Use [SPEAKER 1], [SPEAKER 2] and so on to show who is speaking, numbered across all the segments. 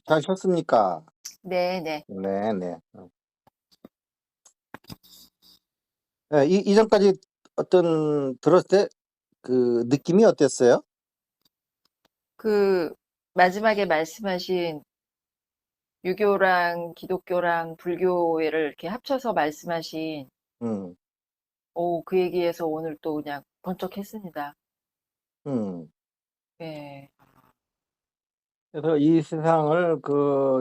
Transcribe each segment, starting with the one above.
[SPEAKER 1] 잘 쉬었습니까?
[SPEAKER 2] 네네.
[SPEAKER 1] 네네. 이전까지 들었을 때 그 느낌이 어땠어요?
[SPEAKER 2] 그 마지막에 말씀하신 유교랑 기독교랑 불교를 이렇게 합쳐서 말씀하신
[SPEAKER 1] 음,
[SPEAKER 2] 그 얘기에서 오늘 또 그냥 번쩍했습니다.
[SPEAKER 1] 음.
[SPEAKER 2] 예.
[SPEAKER 1] 그래서 이 세상을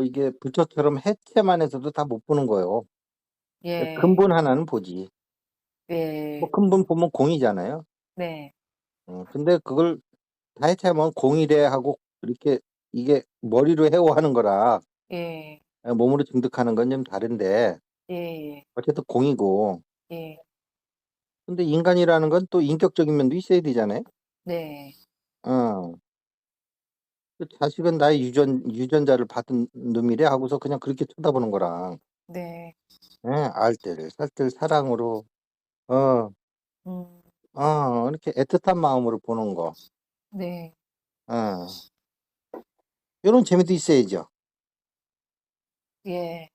[SPEAKER 1] 이게 부처처럼 해체만 해서도 다 못 보는 거예요.
[SPEAKER 2] 예.
[SPEAKER 1] 근본 하나는 보지. 뭐
[SPEAKER 2] 예.
[SPEAKER 1] 근본 보면 공이잖아요.
[SPEAKER 2] 네.
[SPEAKER 1] 근데 그걸 다 해체하면 공이래 하고 이렇게 이게 머리로 해오하는 거라
[SPEAKER 2] 예.
[SPEAKER 1] 몸으로 증득하는 건 좀 다른데
[SPEAKER 2] 예.
[SPEAKER 1] 어쨌든 공이고.
[SPEAKER 2] 예.
[SPEAKER 1] 근데 인간이라는 건 또 인격적인 면도 있어야 되잖아요.
[SPEAKER 2] 네.
[SPEAKER 1] 어. 그 자식은 나의 유전자를 받은 놈이래 하고서 그냥 그렇게 쳐다보는 거랑,
[SPEAKER 2] 네.
[SPEAKER 1] 알뜰 살뜰 사랑으로, 어,
[SPEAKER 2] 음.
[SPEAKER 1] 이렇게 애틋한 마음으로 보는 거,
[SPEAKER 2] 네.
[SPEAKER 1] 어, 이런 재미도 있어야죠.
[SPEAKER 2] 예.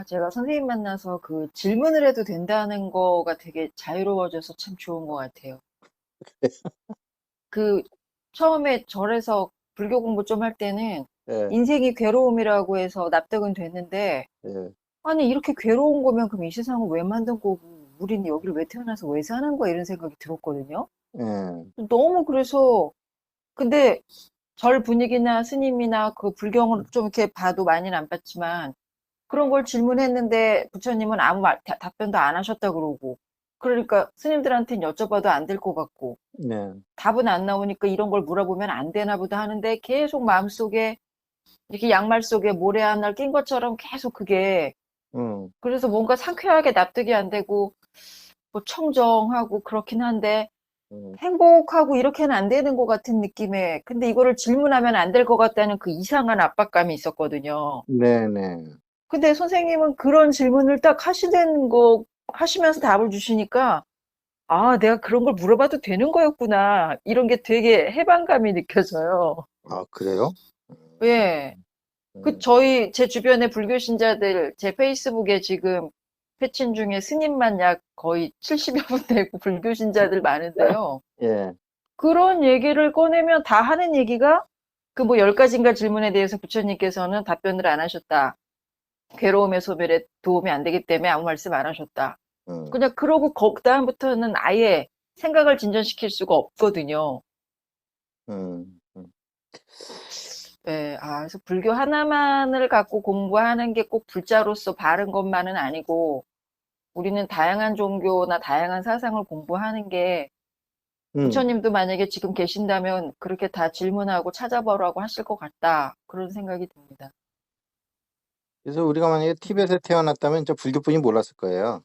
[SPEAKER 2] 제가 선생님 만나서 그 질문을 해도 된다는 거가 되게 자유로워져서 참 좋은 것 같아요. 그 처음에 절에서 불교 공부 좀 할 때는
[SPEAKER 1] 예,
[SPEAKER 2] 인생이 괴로움이라고 해서 납득은 됐는데,
[SPEAKER 1] 예,
[SPEAKER 2] 아니 이렇게 괴로운 거면 그럼 이 세상을 왜 만든 거고 우리는 여기를 왜 태어나서 왜 사는 거야 이런 생각이 들었거든요.
[SPEAKER 1] 예,
[SPEAKER 2] 너무 그래서 근데 절 분위기나 스님이나 그 불경을 좀 이렇게 봐도 많이는 안 봤지만 그런 걸 질문했는데 부처님은 아무 답변도 안 하셨다 그러고, 그러니까 스님들한테는 여쭤봐도 안 될 것 같고
[SPEAKER 1] 네,
[SPEAKER 2] 답은 안 나오니까 이런 걸 물어보면 안 되나 보다 하는데 계속 마음속에 이렇게 양말 속에 모래 하나 낀 것처럼 계속 그게,
[SPEAKER 1] 음,
[SPEAKER 2] 그래서 뭔가 상쾌하게 납득이 안 되고 뭐 청정하고 그렇긴 한데
[SPEAKER 1] 음,
[SPEAKER 2] 행복하고 이렇게는 안 되는 것 같은 느낌에, 근데 이거를 질문하면 안 될 것 같다는 그 이상한 압박감이 있었거든요.
[SPEAKER 1] 네, 네,
[SPEAKER 2] 근데 선생님은 그런 질문을 딱 하시는 거 하시면서 답을 주시니까 내가 그런 걸 물어봐도 되는 거였구나. 이런 게 되게 해방감이 느껴져요.
[SPEAKER 1] 그래요?
[SPEAKER 2] 예.
[SPEAKER 1] 음,
[SPEAKER 2] 제 주변의 불교 신자들, 제 페이스북에 지금 패친 중에 스님만 약 거의 70여 분 되고 불교 신자들 많은데요.
[SPEAKER 1] 예,
[SPEAKER 2] 그런 얘기를 꺼내면 다 하는 얘기가 그 뭐 10가지인가 질문에 대해서 부처님께서는 답변을 안 하셨다. 괴로움의 소멸에 도움이 안 되기 때문에 아무 말씀 안 하셨다.
[SPEAKER 1] 음,
[SPEAKER 2] 그냥 그러고 그다음부터는 아예 생각을 진전시킬 수가 없거든요.
[SPEAKER 1] 음, 음,
[SPEAKER 2] 네, 그래서 불교 하나만을 갖고 공부하는 게 꼭 불자로서 바른 것만은 아니고, 우리는 다양한 종교나 다양한 사상을 공부하는 게,
[SPEAKER 1] 음.
[SPEAKER 2] 부처님도 만약에 지금 계신다면 그렇게 다 질문하고 찾아보라고 하실 것 같다. 그런 생각이 듭니다.
[SPEAKER 1] 그래서 우리가 만약에 티벳에 태어났다면 저 불교뿐이 몰랐을 거예요.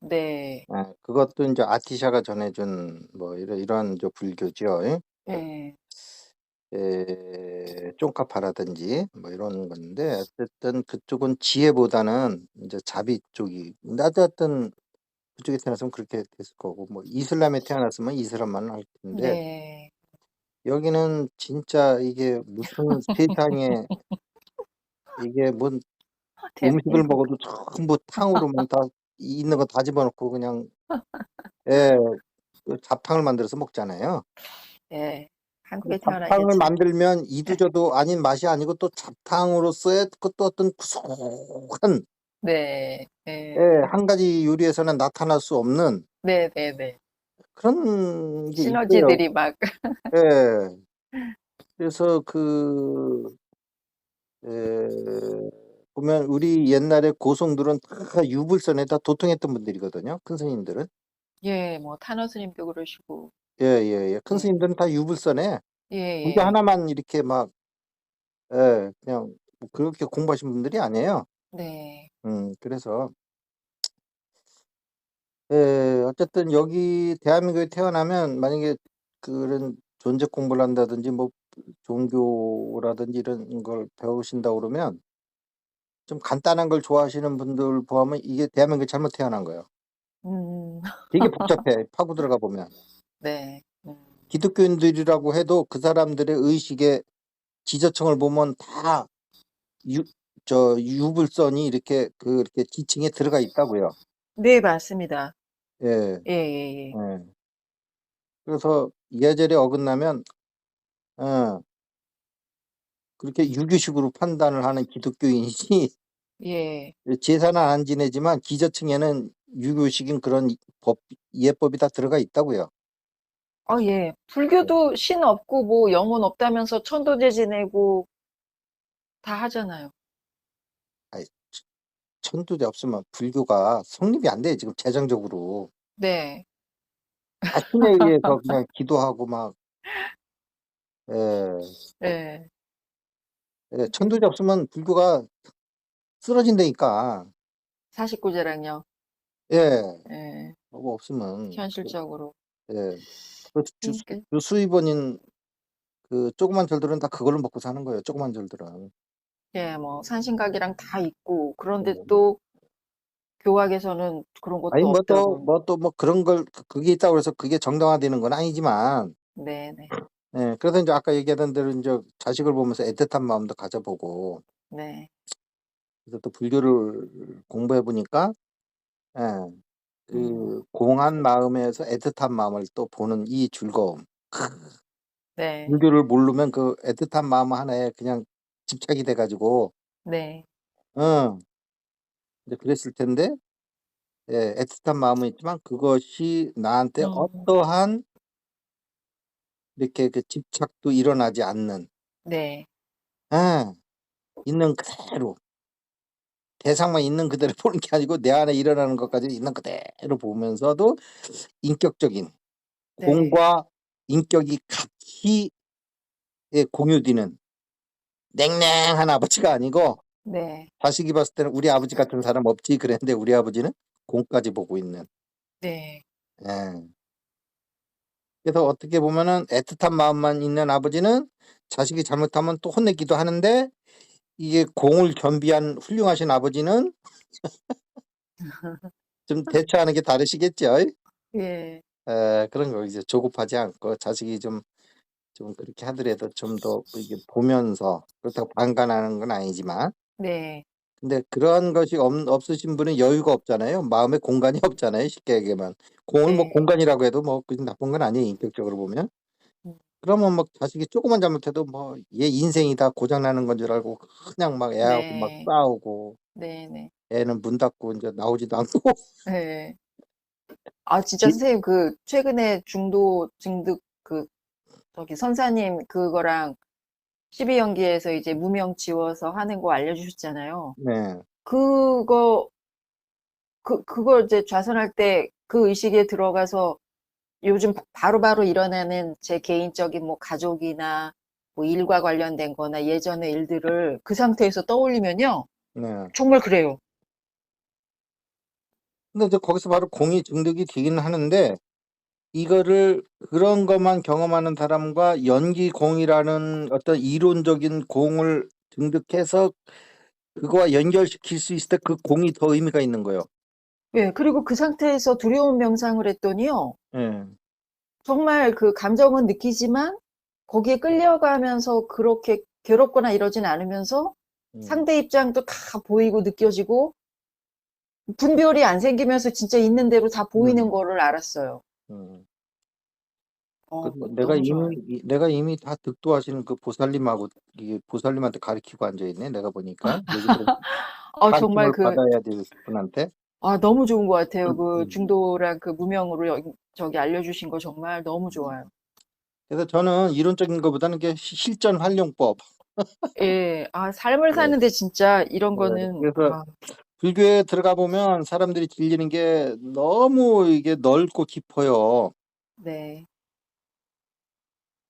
[SPEAKER 2] 네,
[SPEAKER 1] 그것도 이제 아티샤가 전해준 뭐 이런 저 불교죠. 예?
[SPEAKER 2] 네,
[SPEAKER 1] 쫑카파라든지 뭐 이런 건데, 어쨌든 그쪽은 지혜보다는 이제 자비 쪽이, 나도 어떤 그쪽에 태어났으면 그렇게 됐을 거고, 뭐 이슬람에 태어났으면 이슬람만 할 텐데,
[SPEAKER 2] 네.
[SPEAKER 1] 여기는 진짜 이게 무슨 세상에, 이게 뭔 음식을
[SPEAKER 2] 대한민국.
[SPEAKER 1] 먹어도 전부 탕으로만 다 있는 거 다 집어넣고 그냥, 예, 그 잡탕을 만들어서 먹잖아요.
[SPEAKER 2] 네,
[SPEAKER 1] 그
[SPEAKER 2] 한국에 태어나기가
[SPEAKER 1] 잡탕을
[SPEAKER 2] 참.
[SPEAKER 1] 만들면 이두저도 아닌 맛이 아니고 또 잡탕으로서의 그것도 어떤 구수한,
[SPEAKER 2] 네, 네,
[SPEAKER 1] 예, 한 가지 요리에서는 나타날 수 없는
[SPEAKER 2] 네, 네, 네.
[SPEAKER 1] 그런 게 있어요.
[SPEAKER 2] 시너지들이 막,
[SPEAKER 1] 예. 그래서 보면 우리 옛날에 고성들은 다 유불선에다 도통했던 분들이거든요. 큰 스님들은.
[SPEAKER 2] 예, 뭐, 탄원 스님도 그러시고,
[SPEAKER 1] 예, 예, 예. 큰
[SPEAKER 2] 예,
[SPEAKER 1] 스님들은 다 유불선에
[SPEAKER 2] 예,
[SPEAKER 1] 불교
[SPEAKER 2] 예,
[SPEAKER 1] 하나만 이렇게 막, 그냥 뭐 그렇게 공부하신 분들이 아니에요.
[SPEAKER 2] 네,
[SPEAKER 1] 그래서, 어쨌든 여기 대한민국에 태어나면 만약에 그런 존재 공부를 한다든지 뭐 종교라든지 이런 걸 배우신다 그러면 좀 간단한 걸 좋아하시는 분들 포함은 이게 대한민국에 잘못 태어난 거예요.
[SPEAKER 2] 음,
[SPEAKER 1] 되게 복잡해. 파고 들어가 보면.
[SPEAKER 2] 네,
[SPEAKER 1] 기독교인들이라고 해도 그 사람들의 의식에 지저층을 보면 다 유불선이 이렇게 그렇게 지층에 들어가 있다고요.
[SPEAKER 2] 네, 맞습니다.
[SPEAKER 1] 예.
[SPEAKER 2] 예예예.
[SPEAKER 1] 예. 그래서 예절에 어긋나면 그렇게 유교식으로 판단을 하는 기독교인이
[SPEAKER 2] 예.
[SPEAKER 1] 제사는 안 지내지만 기저층에는 유교식인 그런 예법이 다 들어가 있다고요.
[SPEAKER 2] 예. 불교도 신 없고 뭐 영혼 없다면서 천도제 지내고 다 하잖아요.
[SPEAKER 1] 아이, 천도제 없으면 불교가 성립이 안 돼, 지금 재정적으로.
[SPEAKER 2] 네.
[SPEAKER 1] 다 신에 의해서 그냥 기도하고 막, 예,
[SPEAKER 2] 예.
[SPEAKER 1] 예, 천도제 없으면 불교가 쓰러진다니까.
[SPEAKER 2] 49제랑요.
[SPEAKER 1] 예,
[SPEAKER 2] 예.
[SPEAKER 1] 그거 없으면.
[SPEAKER 2] 현실적으로.
[SPEAKER 1] 예. 그
[SPEAKER 2] 그러니까
[SPEAKER 1] 수입원인 그 조그만 절들은 다 그걸로 먹고 사는 거예요, 조그만 절들은.
[SPEAKER 2] 예, 뭐 산신각이랑 다 있고 그런데
[SPEAKER 1] 예.
[SPEAKER 2] 또 교학에서는 그런
[SPEAKER 1] 아니,
[SPEAKER 2] 것도 없다고.
[SPEAKER 1] 뭐 그런 걸, 그게 있다고 해서 그게 정당화되는 건 아니지만,
[SPEAKER 2] 네네.
[SPEAKER 1] 예, 그래서 이제 아까 얘기하던 대로 이제 자식을 보면서 애틋한 마음도 가져보고,
[SPEAKER 2] 네.
[SPEAKER 1] 그래서 또 불교를 공부해 보니까, 예,
[SPEAKER 2] 음.
[SPEAKER 1] 그 공한 마음에서 애틋한 마음을 또 보는 이 즐거움.
[SPEAKER 2] 네.
[SPEAKER 1] 불교를 모르면 그 애틋한 마음 하나에 그냥 집착이 돼가지고,
[SPEAKER 2] 네.
[SPEAKER 1] 응, 이제 그랬을 텐데, 예, 애틋한 마음은 있지만 그것이 나한테
[SPEAKER 2] 음.
[SPEAKER 1] 어떠한 이렇게 그 집착도 일어나지 않는,
[SPEAKER 2] 네.
[SPEAKER 1] 예, 있는 그대로 대상만 있는 그대로 보는 게 아니고 내 안에 일어나는 것까지 있는 그대로 보면서도 인격적인
[SPEAKER 2] 네.
[SPEAKER 1] 공과 인격이 같이 공유되는 냉랭한 아버지가 아니고,
[SPEAKER 2] 네.
[SPEAKER 1] 자식이 봤을 때는 우리 아버지 같은 사람 없지 그랬는데 우리 아버지는 공까지 보고 있는.
[SPEAKER 2] 네.
[SPEAKER 1] 예. 그래서 어떻게 보면은 애틋한 마음만 있는 아버지는 자식이 잘못하면 또 혼내기도 하는데, 이게 공을 겸비한 훌륭하신 아버지는 좀 대처하는 게 다르시겠죠.
[SPEAKER 2] 예.
[SPEAKER 1] 그런 거 이제 조급하지 않고 자식이 좀 그렇게 하더라도 좀 더 이게 보면서, 그렇다고 방관하는 건 아니지만,
[SPEAKER 2] 네.
[SPEAKER 1] 근데 그런 것이 없으신 분은 여유가 없잖아요. 마음에 공간이 없잖아요. 쉽게 얘기하면 공을 뭐
[SPEAKER 2] 네.
[SPEAKER 1] 공간이라고 해도 뭐 그게 나쁜 건 아니에요, 인격적으로 보면.
[SPEAKER 2] 음.
[SPEAKER 1] 그러면 막 자식이 조금만 잘못해도 뭐 얘 인생이 다 고장 나는 건 줄 알고 그냥 막 애하고 막
[SPEAKER 2] 네.
[SPEAKER 1] 싸우고,
[SPEAKER 2] 네네.
[SPEAKER 1] 애는 문 닫고 이제 나오지도 않고.
[SPEAKER 2] 예. 진짜 선생님 최근에 중도 증득 저기 선사님 그거랑 12연기에서 이제 무명 지워서 하는 거 알려주셨잖아요.
[SPEAKER 1] 네,
[SPEAKER 2] 그거 그걸 이제 좌선할 때 그 의식에 들어가서 요즘 바로바로 일어나는 제 개인적인 뭐 가족이나 뭐 일과 관련된 거나 예전의 일들을 그 상태에서 떠올리면요.
[SPEAKER 1] 네.
[SPEAKER 2] 정말 그래요.
[SPEAKER 1] 근데 이제 거기서 바로 공이 증득이 되기는 하는데, 이거를 그런 것만 경험하는 사람과 연기 공이라는 어떤 이론적인 공을 증득해서 그거와 연결시킬 수 있을 때 그 공이 더 의미가 있는 거예요.
[SPEAKER 2] 예, 그리고 그 상태에서 두려움 명상을 했더니요.
[SPEAKER 1] 예.
[SPEAKER 2] 정말 그 감정은 느끼지만 거기에 끌려가면서 그렇게 괴롭거나 이러진 않으면서
[SPEAKER 1] 음,
[SPEAKER 2] 상대 입장도 다 보이고 느껴지고 분별이 안 생기면서 진짜 있는 대로 다 보이는
[SPEAKER 1] 음,
[SPEAKER 2] 거를 알았어요.
[SPEAKER 1] 음. 뭐
[SPEAKER 2] 너무 좋아요.
[SPEAKER 1] 내가 이미 다 득도하시는 그 보살님하고, 이게 보살님한테 가르치고 앉아 있네. 내가 보니까 여기 들어
[SPEAKER 2] 정말
[SPEAKER 1] 가르침을 받아야 될 분한테.
[SPEAKER 2] 너무 좋은 것 같아요. 그
[SPEAKER 1] 음.
[SPEAKER 2] 중도랑 그 무명으로 저기 알려주신 거 정말 너무 좋아요.
[SPEAKER 1] 그래서 저는 이론적인 것보다는 게 실전 활용법.
[SPEAKER 2] 예, 삶을
[SPEAKER 1] 네.
[SPEAKER 2] 사는데 진짜 이런
[SPEAKER 1] 네.
[SPEAKER 2] 거는,
[SPEAKER 1] 그래서 불교에 들어가 보면 사람들이 질리는 게 너무 이게 넓고 깊어요.
[SPEAKER 2] 네,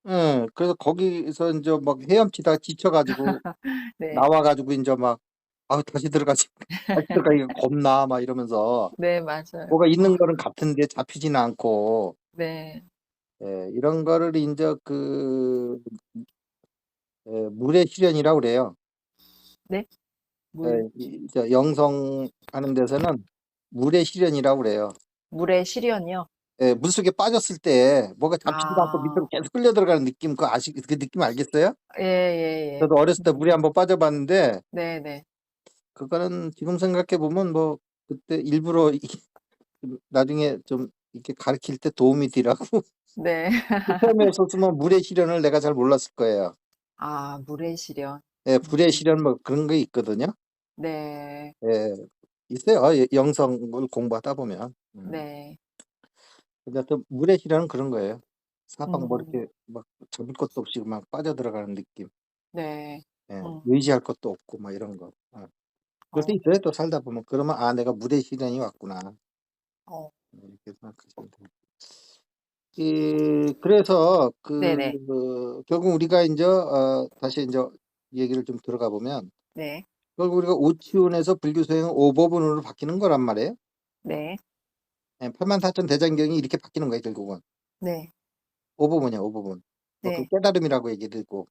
[SPEAKER 1] 예. 그래서 거기서 이제 막 헤엄치다가 지쳐가지고
[SPEAKER 2] 네,
[SPEAKER 1] 나와가지고 이제 막 아우 다시 들어가지 다시 들어가기가 겁나 막 이러면서,
[SPEAKER 2] 네, 맞아요.
[SPEAKER 1] 뭐가 있는 거는 같은데 잡히지는 않고,
[SPEAKER 2] 네,
[SPEAKER 1] 이런 거를 이제 물의 시련이라고 그래요.
[SPEAKER 2] 네, 물,
[SPEAKER 1] 저 영성하는 데서는 물의 시련이라고 그래요.
[SPEAKER 2] 물의 시련이요.
[SPEAKER 1] 예, 물속에 빠졌을 때 뭐가 잡히지도 않고
[SPEAKER 2] 아,
[SPEAKER 1] 밑으로 계속 끌려 들어가는 느낌, 그 느낌 알겠어요?
[SPEAKER 2] 예, 예, 예.
[SPEAKER 1] 저도 어렸을 때 물에 한번 빠져봤는데,
[SPEAKER 2] 네네.
[SPEAKER 1] 그거는 지금 생각해 보면 뭐 그때 일부러 나중에 좀 이렇게 가르칠 때 도움이 되라고
[SPEAKER 2] 네.
[SPEAKER 1] 처음에 없었으면 물의 시련을 내가 잘 몰랐을 거예요.
[SPEAKER 2] 아, 물의 시련.
[SPEAKER 1] 예,
[SPEAKER 2] 음,
[SPEAKER 1] 불의 시련 뭐 그런 게 있거든요.
[SPEAKER 2] 네,
[SPEAKER 1] 예, 있어요. 영성을 공부하다 보면.
[SPEAKER 2] 네.
[SPEAKER 1] 근데 또 물의 시련은 그런 거예요. 사방 뭐
[SPEAKER 2] 음,
[SPEAKER 1] 이렇게 막 잡을 것도 없이 막 빠져들어가는 느낌.
[SPEAKER 2] 네.
[SPEAKER 1] 예,
[SPEAKER 2] 음,
[SPEAKER 1] 의지할 것도 없고 막 이런 거. 그럴 때
[SPEAKER 2] 어,
[SPEAKER 1] 있어요. 또 살다 보면. 그러면 아, 내가 물의 시련이 왔구나.
[SPEAKER 2] 어,
[SPEAKER 1] 이렇게 생각하시면 돼요. 그래서
[SPEAKER 2] 네네.
[SPEAKER 1] 결국 우리가 이제 다시 이제 얘기를 좀 들어가 보면
[SPEAKER 2] 네,
[SPEAKER 1] 결국 우리가 오치훈에서 불교 수행은 오법문으로 바뀌는 거란 말이에요.
[SPEAKER 2] 네,
[SPEAKER 1] 84,000 대장경이 이렇게 바뀌는 거예요. 결국은
[SPEAKER 2] 네,
[SPEAKER 1] 오법문이야, 오법문. 뭐 그
[SPEAKER 2] 네,
[SPEAKER 1] 깨달음이라고 얘기되고.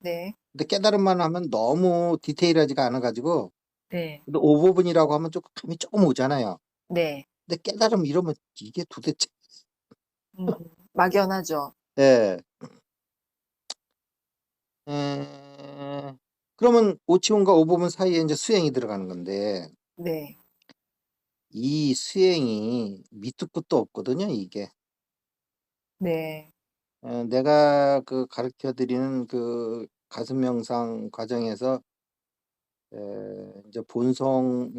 [SPEAKER 2] 네,
[SPEAKER 1] 근데 깨달음만 하면 너무 디테일하지가 않아가지고,
[SPEAKER 2] 네,
[SPEAKER 1] 근데 오법문이라고 하면 조금 감이 조금 오잖아요.
[SPEAKER 2] 네.
[SPEAKER 1] 근데 깨달음 이러면 이게 도대체
[SPEAKER 2] 음, 막연하죠.
[SPEAKER 1] 예. 에, 그러면 오치훈과 오법문 사이에 이제 수행이 들어가는 건데,
[SPEAKER 2] 네,
[SPEAKER 1] 이 수행이 밑도 끝도 없거든요, 이게.
[SPEAKER 2] 네,
[SPEAKER 1] 내가 그 가르쳐 드리는 그 가슴 명상 과정에서 이제 본성,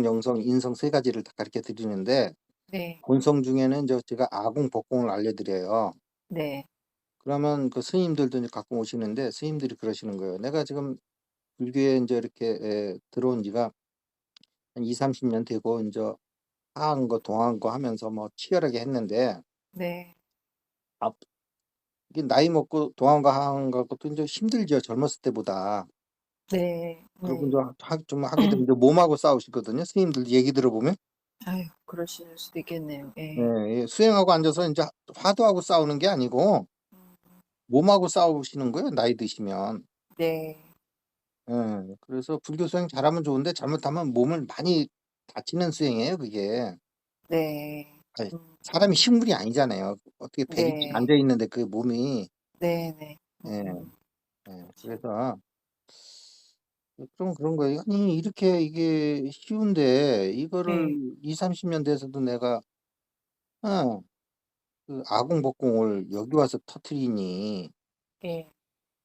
[SPEAKER 1] 영성, 인성 세 가지를 다 가르쳐 드리는데,
[SPEAKER 2] 네,
[SPEAKER 1] 본성 중에는 이제 제가 아공, 법공을 알려드려요.
[SPEAKER 2] 네,
[SPEAKER 1] 그러면 그 스님들도 이제 갖고 오시는데, 스님들이 그러시는 거예요. 내가 지금 불교에 이제 이렇게 들어온 지가 한 2, 30년 되고, 이제 하한 거, 동한 거 하면서 뭐 치열하게 했는데,
[SPEAKER 2] 네,
[SPEAKER 1] 아, 이게 나이 먹고 동한 거 하한 것도 이제 힘들죠. 젊었을 때보다.
[SPEAKER 2] 네,
[SPEAKER 1] 그리고 이제
[SPEAKER 2] 네.
[SPEAKER 1] 좀 하게 되면 이제 몸하고 싸우시거든요. 스님들 얘기 들어보면.
[SPEAKER 2] 아유, 그러실 수도 있겠네요.
[SPEAKER 1] 예,
[SPEAKER 2] 예.
[SPEAKER 1] 예. 수행하고 앉아서 이제 화두하고 싸우는 게 아니고
[SPEAKER 2] 음,
[SPEAKER 1] 몸하고 싸우시는 거예요. 나이 드시면.
[SPEAKER 2] 네,
[SPEAKER 1] 예. 그래서 불교 수행 잘하면 좋은데 잘못하면 몸을 많이 다치는 수행이에요. 그게.
[SPEAKER 2] 네,
[SPEAKER 1] 아니,
[SPEAKER 2] 음,
[SPEAKER 1] 사람이 식물이 아니잖아요. 어떻게 100일씩
[SPEAKER 2] 네,
[SPEAKER 1] 앉아 있는데 그 몸이.
[SPEAKER 2] 네, 네.
[SPEAKER 1] 예, 예.
[SPEAKER 2] 그렇죠.
[SPEAKER 1] 그래서 좀 그런 거예요. 아니, 이렇게 이게 쉬운데 이거를
[SPEAKER 2] 네,
[SPEAKER 1] 2, 30년 돼서도 내가 어, 그 아공복공을 여기 와서 터트리니.
[SPEAKER 2] 예.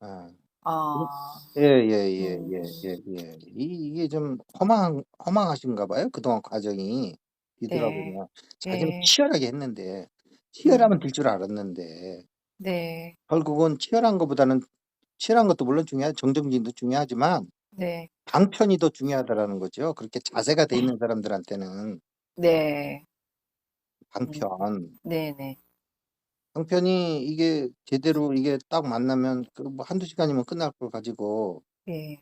[SPEAKER 1] 아,
[SPEAKER 2] 아,
[SPEAKER 1] 예, 예, 예,
[SPEAKER 2] 음,
[SPEAKER 1] 예, 예, 예. 이게 좀 허망하신가 봐요. 그동안 과정이
[SPEAKER 2] 네,
[SPEAKER 1] 뒤돌아보면. 자기는
[SPEAKER 2] 예,
[SPEAKER 1] 치열하게 했는데, 치열하면
[SPEAKER 2] 음,
[SPEAKER 1] 될 줄 알았는데,
[SPEAKER 2] 네,
[SPEAKER 1] 결국은 치열한 것보다는, 치열한 것도 물론 정정진도 중요하지만,
[SPEAKER 2] 네,
[SPEAKER 1] 방편이 더 중요하다라는 거죠. 그렇게 자세가 돼 있는 사람들한테는,
[SPEAKER 2] 네, 음,
[SPEAKER 1] 방편.
[SPEAKER 2] 네, 네,
[SPEAKER 1] 방편이 이게 제대로 이게 딱 만나면, 그뭐 한두 시간이면 끝날 걸 가지고,
[SPEAKER 2] 예,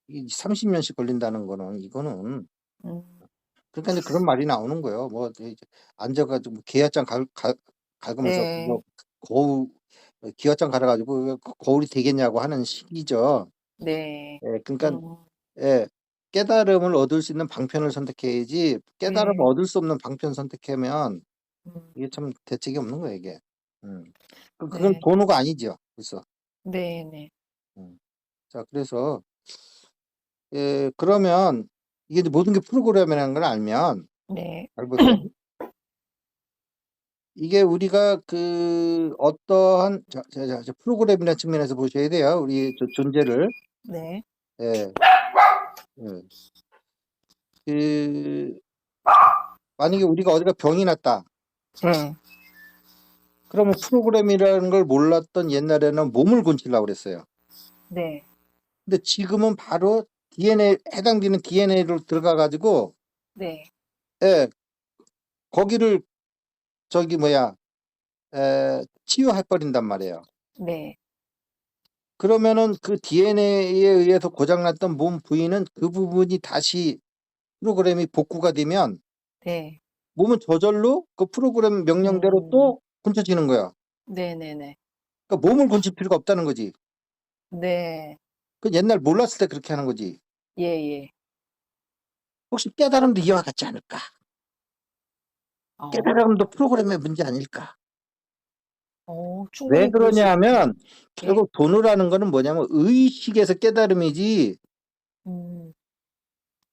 [SPEAKER 1] 이 30년씩 걸린다는 거는, 이거는,
[SPEAKER 2] 음,
[SPEAKER 1] 그러니까 이제 그런 말이 나오는 거예요. 뭐 이제 앉아가지고 뭐 기와장 갈으면서
[SPEAKER 2] 네,
[SPEAKER 1] 그거 거울 기와장 갈아가지고 그 거울이 되겠냐고 하는 식이죠.
[SPEAKER 2] 네,
[SPEAKER 1] 예, 그러니까
[SPEAKER 2] 음,
[SPEAKER 1] 예, 깨달음을 얻을 수 있는 방편을 선택해야지 깨달음을
[SPEAKER 2] 네,
[SPEAKER 1] 얻을 수 없는 방편 선택하면
[SPEAKER 2] 음,
[SPEAKER 1] 이게 참 대책이 없는 거예요, 이게. 음. 그건
[SPEAKER 2] 네,
[SPEAKER 1] 번호가 아니죠. 그래서
[SPEAKER 2] 네, 네,
[SPEAKER 1] 음. 자, 그래서 그러면 이게 이제 모든 게 프로그램이라는 걸 알면
[SPEAKER 2] 네,
[SPEAKER 1] 잘 보세요. 이게 우리가 어떠한 프로그램이라는 측면에서 보셔야 돼요. 우리 존재를.
[SPEAKER 2] 네,
[SPEAKER 1] 예, 예. 그 만약에 우리가 어디가 병이 났다.
[SPEAKER 2] 네,
[SPEAKER 1] 그러면 프로그램이라는 걸 몰랐던 옛날에는 몸을 고치려고 그랬어요.
[SPEAKER 2] 네,
[SPEAKER 1] 근데 지금은 바로 DNA 해당되는 DNA로 들어가 가지고
[SPEAKER 2] 네,
[SPEAKER 1] 예, 거기를 저기 뭐야 치유해 버린단 말이에요.
[SPEAKER 2] 네,
[SPEAKER 1] 그러면은 그 DNA에 의해서 고장났던 몸 부위는 그 부분이 다시 프로그램이 복구가 되면
[SPEAKER 2] 네,
[SPEAKER 1] 몸은 저절로 그 프로그램 명령대로
[SPEAKER 2] 음,
[SPEAKER 1] 또 고쳐지는 거야.
[SPEAKER 2] 네, 네, 네,
[SPEAKER 1] 그러니까 몸을 고칠 필요가 없다는 거지.
[SPEAKER 2] 네,
[SPEAKER 1] 그 옛날 몰랐을 때 그렇게 하는 거지.
[SPEAKER 2] 예, 예.
[SPEAKER 1] 혹시 깨달음도 이와 같지 않을까?
[SPEAKER 2] 어.
[SPEAKER 1] 깨달음도 프로그램의 문제 아닐까. 왜
[SPEAKER 2] 충분히 그럴 수
[SPEAKER 1] 그러냐
[SPEAKER 2] 있겠네요.
[SPEAKER 1] 하면
[SPEAKER 2] 예.
[SPEAKER 1] 결국 돈이라는 거는 뭐냐면 의식에서 깨달음이지,
[SPEAKER 2] 음.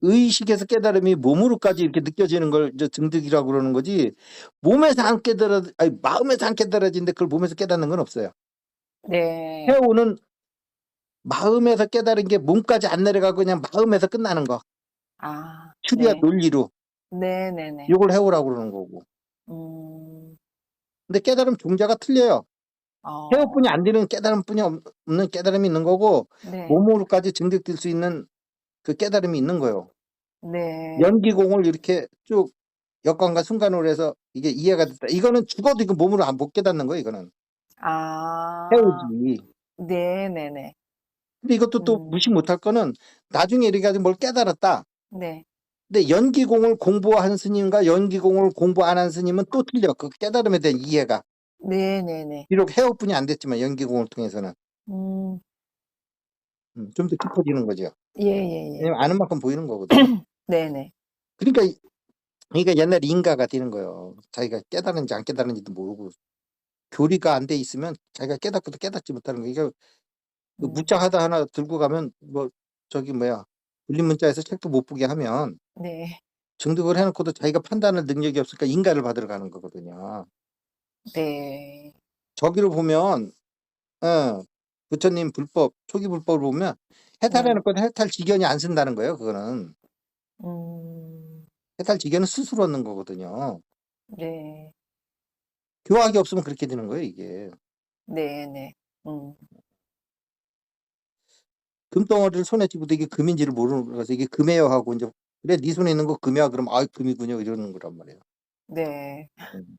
[SPEAKER 1] 의식에서 깨달음이 몸으로까지 이렇게 느껴지는 걸 이제 증득이라고 그러는 거지, 몸에서 안 깨달아, 아니 마음에서 안 깨달아지는데 그걸 몸에서 깨닫는 건 없어요.
[SPEAKER 2] 네.
[SPEAKER 1] 해오는 마음에서 깨달은 게 몸까지 안 내려가고 그냥 마음에서 끝나는 거.
[SPEAKER 2] 아.
[SPEAKER 1] 추리와
[SPEAKER 2] 네.
[SPEAKER 1] 논리로.
[SPEAKER 2] 네네네.
[SPEAKER 1] 이걸 해오라고 그러는 거고.
[SPEAKER 2] 음.
[SPEAKER 1] 근데 깨달음 종자가 틀려요.
[SPEAKER 2] 어.
[SPEAKER 1] 해오뿐이 안 되는 깨달음뿐이 없는 깨달음이 있는 거고,
[SPEAKER 2] 네.
[SPEAKER 1] 몸으로까지 증득될 수 있는 그 깨달음이 있는 거예요.
[SPEAKER 2] 네.
[SPEAKER 1] 연기공을 이렇게 쭉 역관과 순간으로 해서 이게 이해가 됐다. 이거는 죽어도 이거 몸으로 못 깨닫는 거예요, 이거는.
[SPEAKER 2] 아.
[SPEAKER 1] 해오지.
[SPEAKER 2] 네네네.
[SPEAKER 1] 근데 이것도 또
[SPEAKER 2] 음.
[SPEAKER 1] 무시 못할 거는 나중에 이렇게 가지고 뭘 깨달았다.
[SPEAKER 2] 네.
[SPEAKER 1] 근데 연기공을 공부한 스님과 연기공을 공부 안 한 스님은 또 틀려. 그 깨달음에 대한 이해가.
[SPEAKER 2] 네네네.
[SPEAKER 1] 비록 해오뿐이 안 됐지만 연기공을 통해서는
[SPEAKER 2] 음.
[SPEAKER 1] 좀 더 깊어지는 거죠.
[SPEAKER 2] 예예예.
[SPEAKER 1] 왜냐면 아는 만큼 보이는 거거든요.
[SPEAKER 2] 네네.
[SPEAKER 1] 그러니까 그러니까 옛날 인가가 되는 거예요. 자기가 깨달은지 안 깨달은지도 모르고 교리가 안 돼 있으면 자기가 깨닫고도 깨닫지 못하는 거. 이게 그
[SPEAKER 2] 음.
[SPEAKER 1] 문자 하다 하나 들고 가면 뭐 저기 뭐야 불린 문자에서 책도 못 보게 하면
[SPEAKER 2] 네.
[SPEAKER 1] 증득을 해놓고도 자기가 판단할 능력이 없으니까 인가를 받으러 가는 거거든요.
[SPEAKER 2] 네.
[SPEAKER 1] 저기를 보면 부처님 불법 초기 불법을 보면
[SPEAKER 2] 네.
[SPEAKER 1] 해탈해놓고 해탈 지견이 안 쓴다는 거예요. 그거는
[SPEAKER 2] 음.
[SPEAKER 1] 해탈 지견은 스스로 얻는 거거든요.
[SPEAKER 2] 네.
[SPEAKER 1] 교학이 없으면 그렇게 되는 거예요. 이게
[SPEAKER 2] 네네. 음.
[SPEAKER 1] 금덩어리를 손에 쥐고도 이게 금인지를 모르는 거라서 이게 금이에요 하고 이제 그래 네 손에 있는 거 금이야 그러면 아 금이군요 이러는 거란 말이에요.
[SPEAKER 2] 네.
[SPEAKER 1] 음.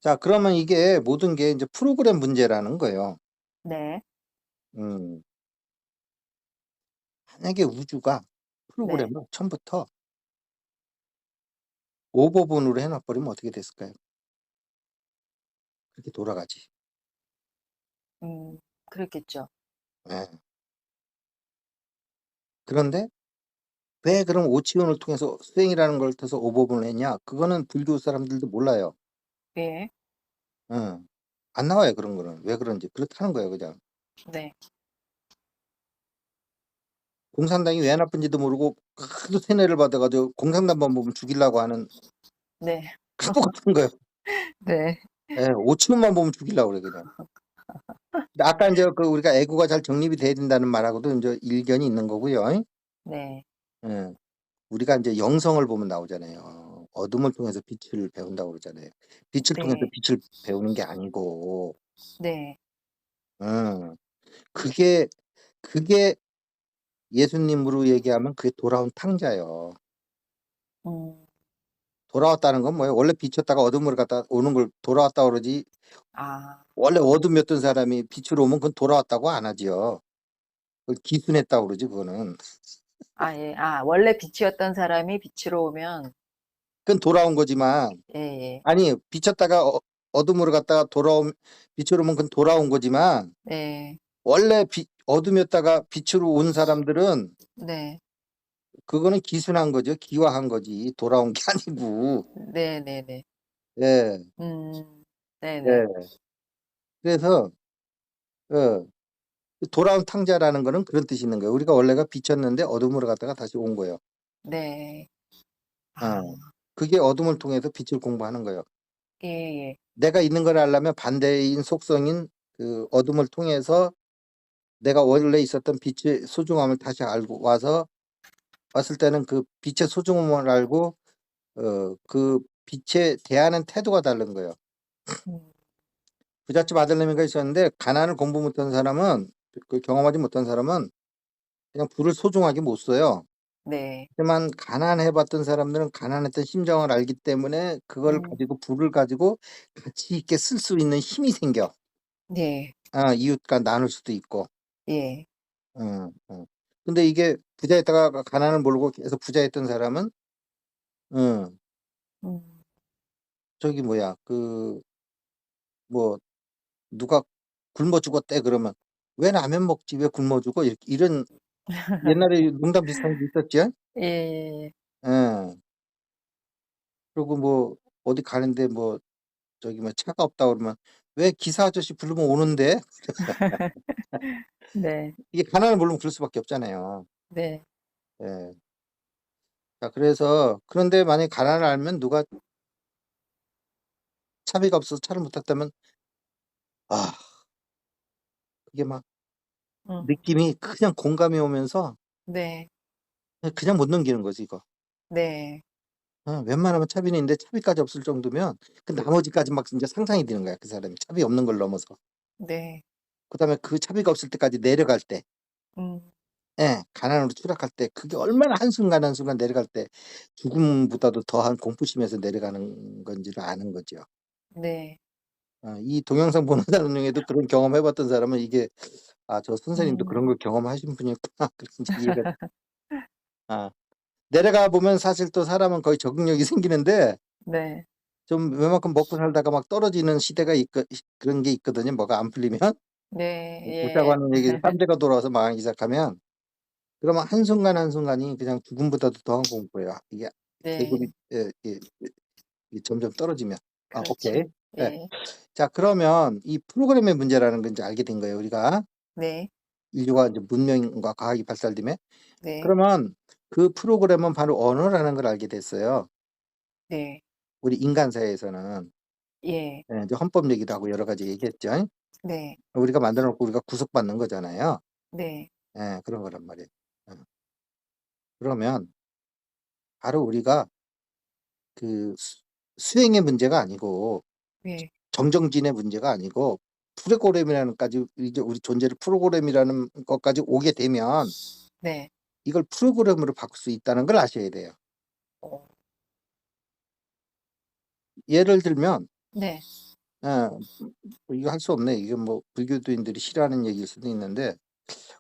[SPEAKER 1] 자 그러면 이게 모든 게 이제 프로그램 문제라는 거예요.
[SPEAKER 2] 네.
[SPEAKER 1] 음. 만약에 우주가
[SPEAKER 2] 네.
[SPEAKER 1] 프로그램을 처음부터 오버본으로 해놔버리면 어떻게 됐을까요? 그렇게 돌아가지.
[SPEAKER 2] 그랬겠죠.
[SPEAKER 1] 예. 그런데 왜 그럼 오치원을 통해서 수행이라는 걸 통해서 오버본을 했냐? 그거는 불교 사람들도 몰라요.
[SPEAKER 2] 예.
[SPEAKER 1] 예. 안 나와요 그런 거는. 왜 그런지. 그렇다는 거예요 그냥.
[SPEAKER 2] 네.
[SPEAKER 1] 공산당이 왜 나쁜지도 모르고 하도 세뇌를 받아 가지고 공산당만 보면 죽이려고 하는
[SPEAKER 2] 네.
[SPEAKER 1] 그거 같은 거예요.
[SPEAKER 2] 네.
[SPEAKER 1] 예. 오치원만 보면 죽이려고 그래 그냥. 근데 아까 인제 그 우리가 애고가 잘 정립이 돼야 된다는 말하고도 인제 일견이 있는 거고요.
[SPEAKER 2] 네.
[SPEAKER 1] 예. 우리가 인제 영성을 보면 나오잖아요. 어둠을 통해서 빛을 배운다고 그러잖아요. 빛을 통해서
[SPEAKER 2] 네.
[SPEAKER 1] 빛을 배우는 게 아니고
[SPEAKER 2] 네.
[SPEAKER 1] 음 그게 그게 예수님으로 얘기하면 그게 돌아온 탕자예요.
[SPEAKER 2] 음.
[SPEAKER 1] 돌아왔다는 건 뭐예요? 원래 빛이었다가 어둠으로 갔다 오는 걸 돌아왔다 그러지
[SPEAKER 2] 아.
[SPEAKER 1] 원래 어둠이었던 사람이 빛으로 오면 그건 돌아왔다고 안 하지요. 그걸 기순했다고 그러지 그거는.
[SPEAKER 2] 예. 원래 빛이었던 사람이 빛으로 오면
[SPEAKER 1] 그건 돌아온 거지만
[SPEAKER 2] 예예.
[SPEAKER 1] 아니 빛이었다가 어둠으로 갔다가 돌아온 빛으로 오면 그건 돌아온 거지만
[SPEAKER 2] 네.
[SPEAKER 1] 원래 어둠이었다가 빛으로 온 사람들은
[SPEAKER 2] 네.
[SPEAKER 1] 그거는 기순한 거죠. 기화한 거지. 돌아온 게 아니고.
[SPEAKER 2] 네네네.
[SPEAKER 1] 예.
[SPEAKER 2] 네네.
[SPEAKER 1] 예. 그래서 어 돌아온 탕자라는 거는 그런 뜻이 있는 거예요. 우리가 원래가 빛이었는데 어둠으로 갔다가 다시 온 거예요.
[SPEAKER 2] 네. 아.
[SPEAKER 1] 어. 그게 어둠을 통해서 빛을 공부하는 거예요.
[SPEAKER 2] 예예.
[SPEAKER 1] 내가 있는 걸 알려면 반대인 속성인 그 어둠을 통해서 내가 원래 있었던 빛의 소중함을 다시 알고 왔을 때는 그 빛의 소중함을 알고 그 빛에 대하는 태도가 다른 거예요.
[SPEAKER 2] 음.
[SPEAKER 1] 부잣집 아들내미가 있었는데 가난을 공부 못한 사람은 그 경험하지 못한 사람은 그냥 불을 소중하게 못 써요.
[SPEAKER 2] 네.
[SPEAKER 1] 하지만 가난해 봤던 사람들은 가난했던 심정을 알기 때문에 그걸
[SPEAKER 2] 음.
[SPEAKER 1] 가지고 불을 가지고 가치 있게 쓸 수 있는 힘이 생겨.
[SPEAKER 2] 네.
[SPEAKER 1] 이웃과 나눌 수도 있고.
[SPEAKER 2] 예.
[SPEAKER 1] 어 어. 근데 이게 부자였다가 가난을 모르고 계속 부자였던 사람은 어
[SPEAKER 2] 음.
[SPEAKER 1] 저기 뭐야 뭐 누가 굶어 죽었대 그러면 "왜 라면 먹지 왜 굶어 죽어?" 이렇게 이런 옛날에 농담 비슷한 게 있었죠.
[SPEAKER 2] 예예예.
[SPEAKER 1] 예. 그리고 뭐 어디 가는데 뭐 저기 뭐 차가 없다 그러면 "왜 기사 아저씨 부르면 오는데?"
[SPEAKER 2] 네.
[SPEAKER 1] 이게 가난을 모르면 그럴 수밖에 없잖아요.
[SPEAKER 2] 네.
[SPEAKER 1] 예. 자 그래서 그런데 만약에 가난을 알면 누가 차비가 없어서 차를 못 탔다면 아 그게 막
[SPEAKER 2] 음.
[SPEAKER 1] 느낌이 그냥 공감이 오면서
[SPEAKER 2] 네.
[SPEAKER 1] 그냥 못 넘기는 거지 이거.
[SPEAKER 2] 네.
[SPEAKER 1] 웬만하면 차비는 있는데 차비까지 없을 정도면 그 나머지까지 막 진짜 상상이 되는 거야 그 사람이 차비 없는 걸 넘어서.
[SPEAKER 2] 네.
[SPEAKER 1] 그다음에 그 차비가 없을 때까지 내려갈 때
[SPEAKER 2] 음.
[SPEAKER 1] 예 가난으로 추락할 때 그게 얼마나 한순간 한순간 내려갈 때 죽음보다도 더한 공포심에서 내려가는 건지를 아는 거죠.
[SPEAKER 2] 네.
[SPEAKER 1] 이 동영상 보는 사람 중에도 그런 경험해 봤던 사람은 이게 '아 저 선생님도 그런
[SPEAKER 2] 음.
[SPEAKER 1] 걸 경험하신 분이었구나.' 그래서 인제 이해가 아 내려가 보면 사실 또 사람은 거의 적응력이 생기는데
[SPEAKER 2] 네.
[SPEAKER 1] 좀 웬만큼 먹고 살다가 막 떨어지는 시대가 그런 게 있거든요 뭐가 안 풀리면. 웃자고
[SPEAKER 2] 네.
[SPEAKER 1] 하는 얘기죠. 땀새가 돌아와서 망하기 시작하면 그러면 한순간 한순간이 그냥 죽음보다도 더한 공포예요. 이게 계급이
[SPEAKER 2] 네.
[SPEAKER 1] 예 이게 점점 떨어지면. 오케이.
[SPEAKER 2] 그렇죠.
[SPEAKER 1] 예.
[SPEAKER 2] 예.
[SPEAKER 1] 자 그러면 이 프로그램의 문제라는 걸 인제 알게 된 거예요 우리가.
[SPEAKER 2] 네.
[SPEAKER 1] 인류가 인제 문명과 과학이 발달됨에.
[SPEAKER 2] 네.
[SPEAKER 1] 그러면 그 프로그램은 바로 언어라는 걸 알게 됐어요.
[SPEAKER 2] 네.
[SPEAKER 1] 우리 인간 사회에서는.
[SPEAKER 2] 예.
[SPEAKER 1] 예 이제 헌법 얘기도 하고 여러 가지 얘기했죠.
[SPEAKER 2] 네.
[SPEAKER 1] 우리가 만들어 놓고 우리가 구속받는 거잖아요.
[SPEAKER 2] 네.
[SPEAKER 1] 예 그런 거란 말이에요. 예. 그러면 바로 우리가 그 수행의 문제가 아니고
[SPEAKER 2] 예.
[SPEAKER 1] 정정진의 문제가 아니고 프로그램이라는 까지 이제 우리 존재를 프로그램이라는 것까지 오게 되면
[SPEAKER 2] 네.
[SPEAKER 1] 이걸 프로그램으로 바꿀 수 있다는 걸 아셔야 돼요.
[SPEAKER 2] 어.
[SPEAKER 1] 예를 들면
[SPEAKER 2] 네.
[SPEAKER 1] 예 이거 할 수 없네. 이게 뭐 불교도인들이 싫어하는 얘기일 수도 있는데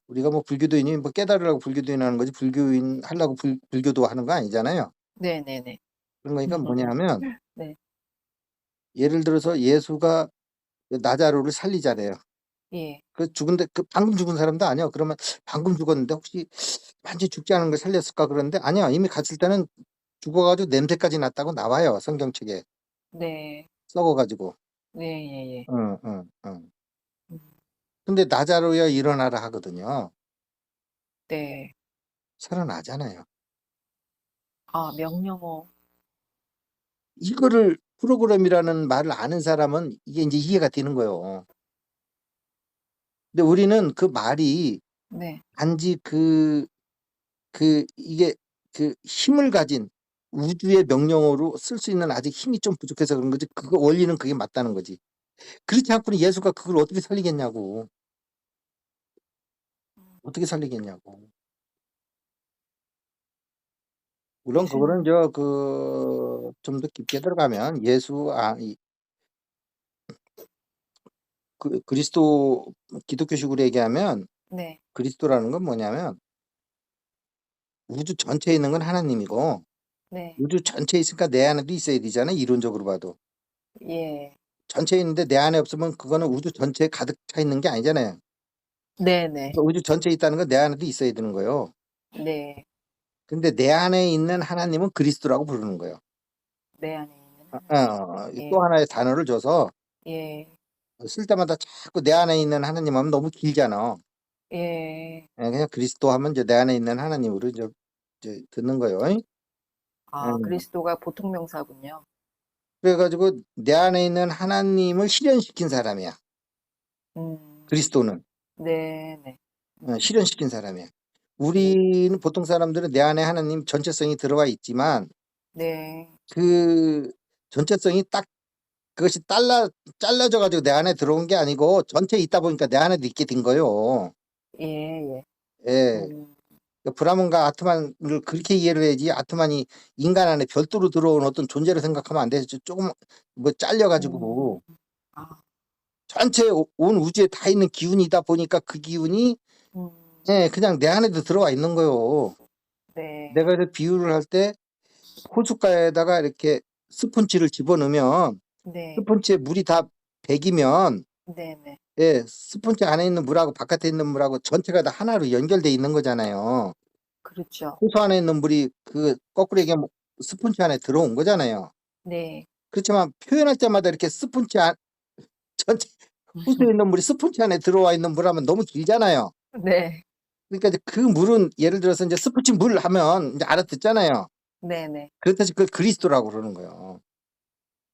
[SPEAKER 1] 우리가 뭐 불교도인이 뭐 깨달으려고 불교도인 하는 거지 불교인 하려고 불교도 하는 거 아니잖아요.
[SPEAKER 2] 네네네.
[SPEAKER 1] 그런 거니까 뭐냐 하면
[SPEAKER 2] 네.
[SPEAKER 1] 예를 들어서 예수가 그 나자로를 살리잖아요.
[SPEAKER 2] 예.
[SPEAKER 1] 그 죽은데 그 방금 죽은 사람도 아니야. 그러면 '방금 죽었는데 혹시 완전히 죽지 않은 걸 살렸을까?' 그러는데 아니야. 이미 갔을 때는 죽어 가지고 냄새까지 났다고 나와요 성경책에.
[SPEAKER 2] 네.
[SPEAKER 1] 썩어 가지고.
[SPEAKER 2] 네 예예.
[SPEAKER 1] 응, 응, 응.
[SPEAKER 2] 음.
[SPEAKER 1] 근데 나자로야 일어나라 하거든요.
[SPEAKER 2] 네.
[SPEAKER 1] 살아나잖아요.
[SPEAKER 2] 아 명령어.
[SPEAKER 1] 이거를 프로그램이라는 말을 아는 사람은 이게 인제 이해가 되는 거예요. 근데 우리는 그 말이
[SPEAKER 2] 네.
[SPEAKER 1] 단지 이게 그 힘을 가진 우주의 명령어로 쓸 수 있는 아직 힘이 좀 부족해서 그런 거지 그거 원리는 그게 맞다는 거지. 그렇지 않고는 예수가 그걸 어떻게 살리겠냐고. 어떻게 살리겠냐고. 물론
[SPEAKER 2] 예수님
[SPEAKER 1] 그거는 좀 더 깊게 들어가면 예수 이 그리스도 기독교식으로 얘기하면
[SPEAKER 2] 네.
[SPEAKER 1] 그리스도라는 건 뭐냐면 우주 전체에 있는 건 하나님이고
[SPEAKER 2] 네.
[SPEAKER 1] 우주 전체에 있으니까 내 안에도 있어야 되잖아요 이론적으로 봐도.
[SPEAKER 2] 예.
[SPEAKER 1] 전체에 있는데 내 안에 없으면 그거는 우주 전체에 가득 차 있는 게 아니잖아요.
[SPEAKER 2] 네네.
[SPEAKER 1] 그러니까 우주 전체에 있다는 건 내 안에도 있어야 되는 거예요.
[SPEAKER 2] 네.
[SPEAKER 1] 근데 내 안에 있는 하나님은 그리스도라고 부르는 거예요.
[SPEAKER 2] 내 안에 있는
[SPEAKER 1] 또
[SPEAKER 2] 예.
[SPEAKER 1] 하나의 단어를 줘서
[SPEAKER 2] 예.
[SPEAKER 1] 쓸 때마다 자꾸 내 안에 있는 하나님 하면 너무 길잖아.
[SPEAKER 2] 예.
[SPEAKER 1] 그냥 그리스도 하면 이제 내 안에 있는 하나님으로 이제 듣는 거예요.
[SPEAKER 2] 아
[SPEAKER 1] 예.
[SPEAKER 2] 그리스도가 보통 명사군요.
[SPEAKER 1] 그래 가지고 내 안에 있는 하나님을 실현시킨 사람이야
[SPEAKER 2] 음.
[SPEAKER 1] 그리스도는.
[SPEAKER 2] 네네.
[SPEAKER 1] 실현시킨 사람이야.
[SPEAKER 2] 네.
[SPEAKER 1] 우리는 보통 사람들은 내 안에 하나님 전체성이 들어와 있지만
[SPEAKER 2] 네.
[SPEAKER 1] 그 전체성이 딱 그것이 잘라져 가지고 내 안에 들어온 게 아니고 전체에 있다 보니까 내 안에도 있게 된 거예요.
[SPEAKER 2] 예예.
[SPEAKER 1] 예.
[SPEAKER 2] 음.
[SPEAKER 1] 그 브라문과 아트만을 그렇게 이해를 해야지 아트만이 인간 안에 별도로 들어온 어떤 존재로 생각하면 안 되죠. 쪼금 뭐 잘려
[SPEAKER 2] 음.
[SPEAKER 1] 가지고
[SPEAKER 2] 아.
[SPEAKER 1] 전체 온 우주에 다 있는 기운이다 보니까 그 기운이
[SPEAKER 2] 음.
[SPEAKER 1] 그냥 내 안에도 들어와 있는 거예요.
[SPEAKER 2] 네.
[SPEAKER 1] 내가 그 비유를 할 때 호숫가에다가 이렇게 스펀지를 집어넣으면
[SPEAKER 2] 네.
[SPEAKER 1] 스펀지에 물이 다 배기면
[SPEAKER 2] 네네.
[SPEAKER 1] 스펀지 안에 있는 물하고 바깥에 있는 물하고 전체가 다 하나로 연결돼 있는 거잖아요.
[SPEAKER 2] 그렇죠.
[SPEAKER 1] 호수 안에 있는 물이 거꾸로 얘기하면 스펀지 안에 들어온 거잖아요.
[SPEAKER 2] 네.
[SPEAKER 1] 그렇지만 표현할 때마다 이렇게 스푼치 안 전체 호수에 있는 물이 스푼치 안에 들어와 있는 물 하면 너무 길잖아요.
[SPEAKER 2] 네.
[SPEAKER 1] 그러니까 이제 그 물은 예를 들어서 이제 스푼치 물 하면 이제 알아듣잖아요.
[SPEAKER 2] 네네.
[SPEAKER 1] 그렇듯이 그걸 그리스도라고 그러는 거예요.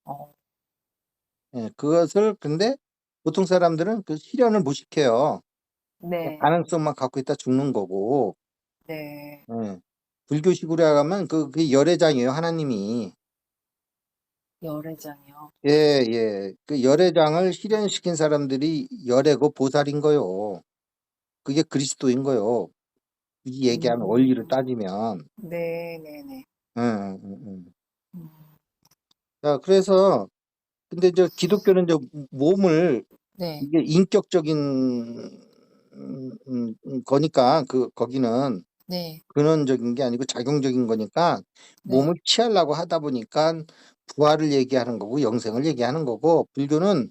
[SPEAKER 2] 어,
[SPEAKER 1] 예, 그것을 근데 보통 사람들은 그 실현을 못 시켜요. 그냥
[SPEAKER 2] 네.
[SPEAKER 1] 가능성만 갖고 있다 죽는 거고.
[SPEAKER 2] 네.
[SPEAKER 1] 예. 불교식으로 하면 그 열애장이에요, 하나님이.
[SPEAKER 2] 열애장이요.
[SPEAKER 1] 예, 예. 그 열애장을 실현시킨 사람들이 열애고 보살인 거요. 그게 그리스도인 거요. 이 얘기하면 원리를 따지면.
[SPEAKER 2] 네네네.
[SPEAKER 1] 응, 응, 응, 응.
[SPEAKER 2] 음,
[SPEAKER 1] 자, 그래서 근데 저 기독교는 저 몸을
[SPEAKER 2] 네.
[SPEAKER 1] 이게 인격적인 거니까 거기는
[SPEAKER 2] 네.
[SPEAKER 1] 근원적인 게 아니고 작용적인 거니까
[SPEAKER 2] 네.
[SPEAKER 1] 몸을 취하려고 하다 보니까 부활을 얘기하는 거고 영생을 얘기하는 거고 불교는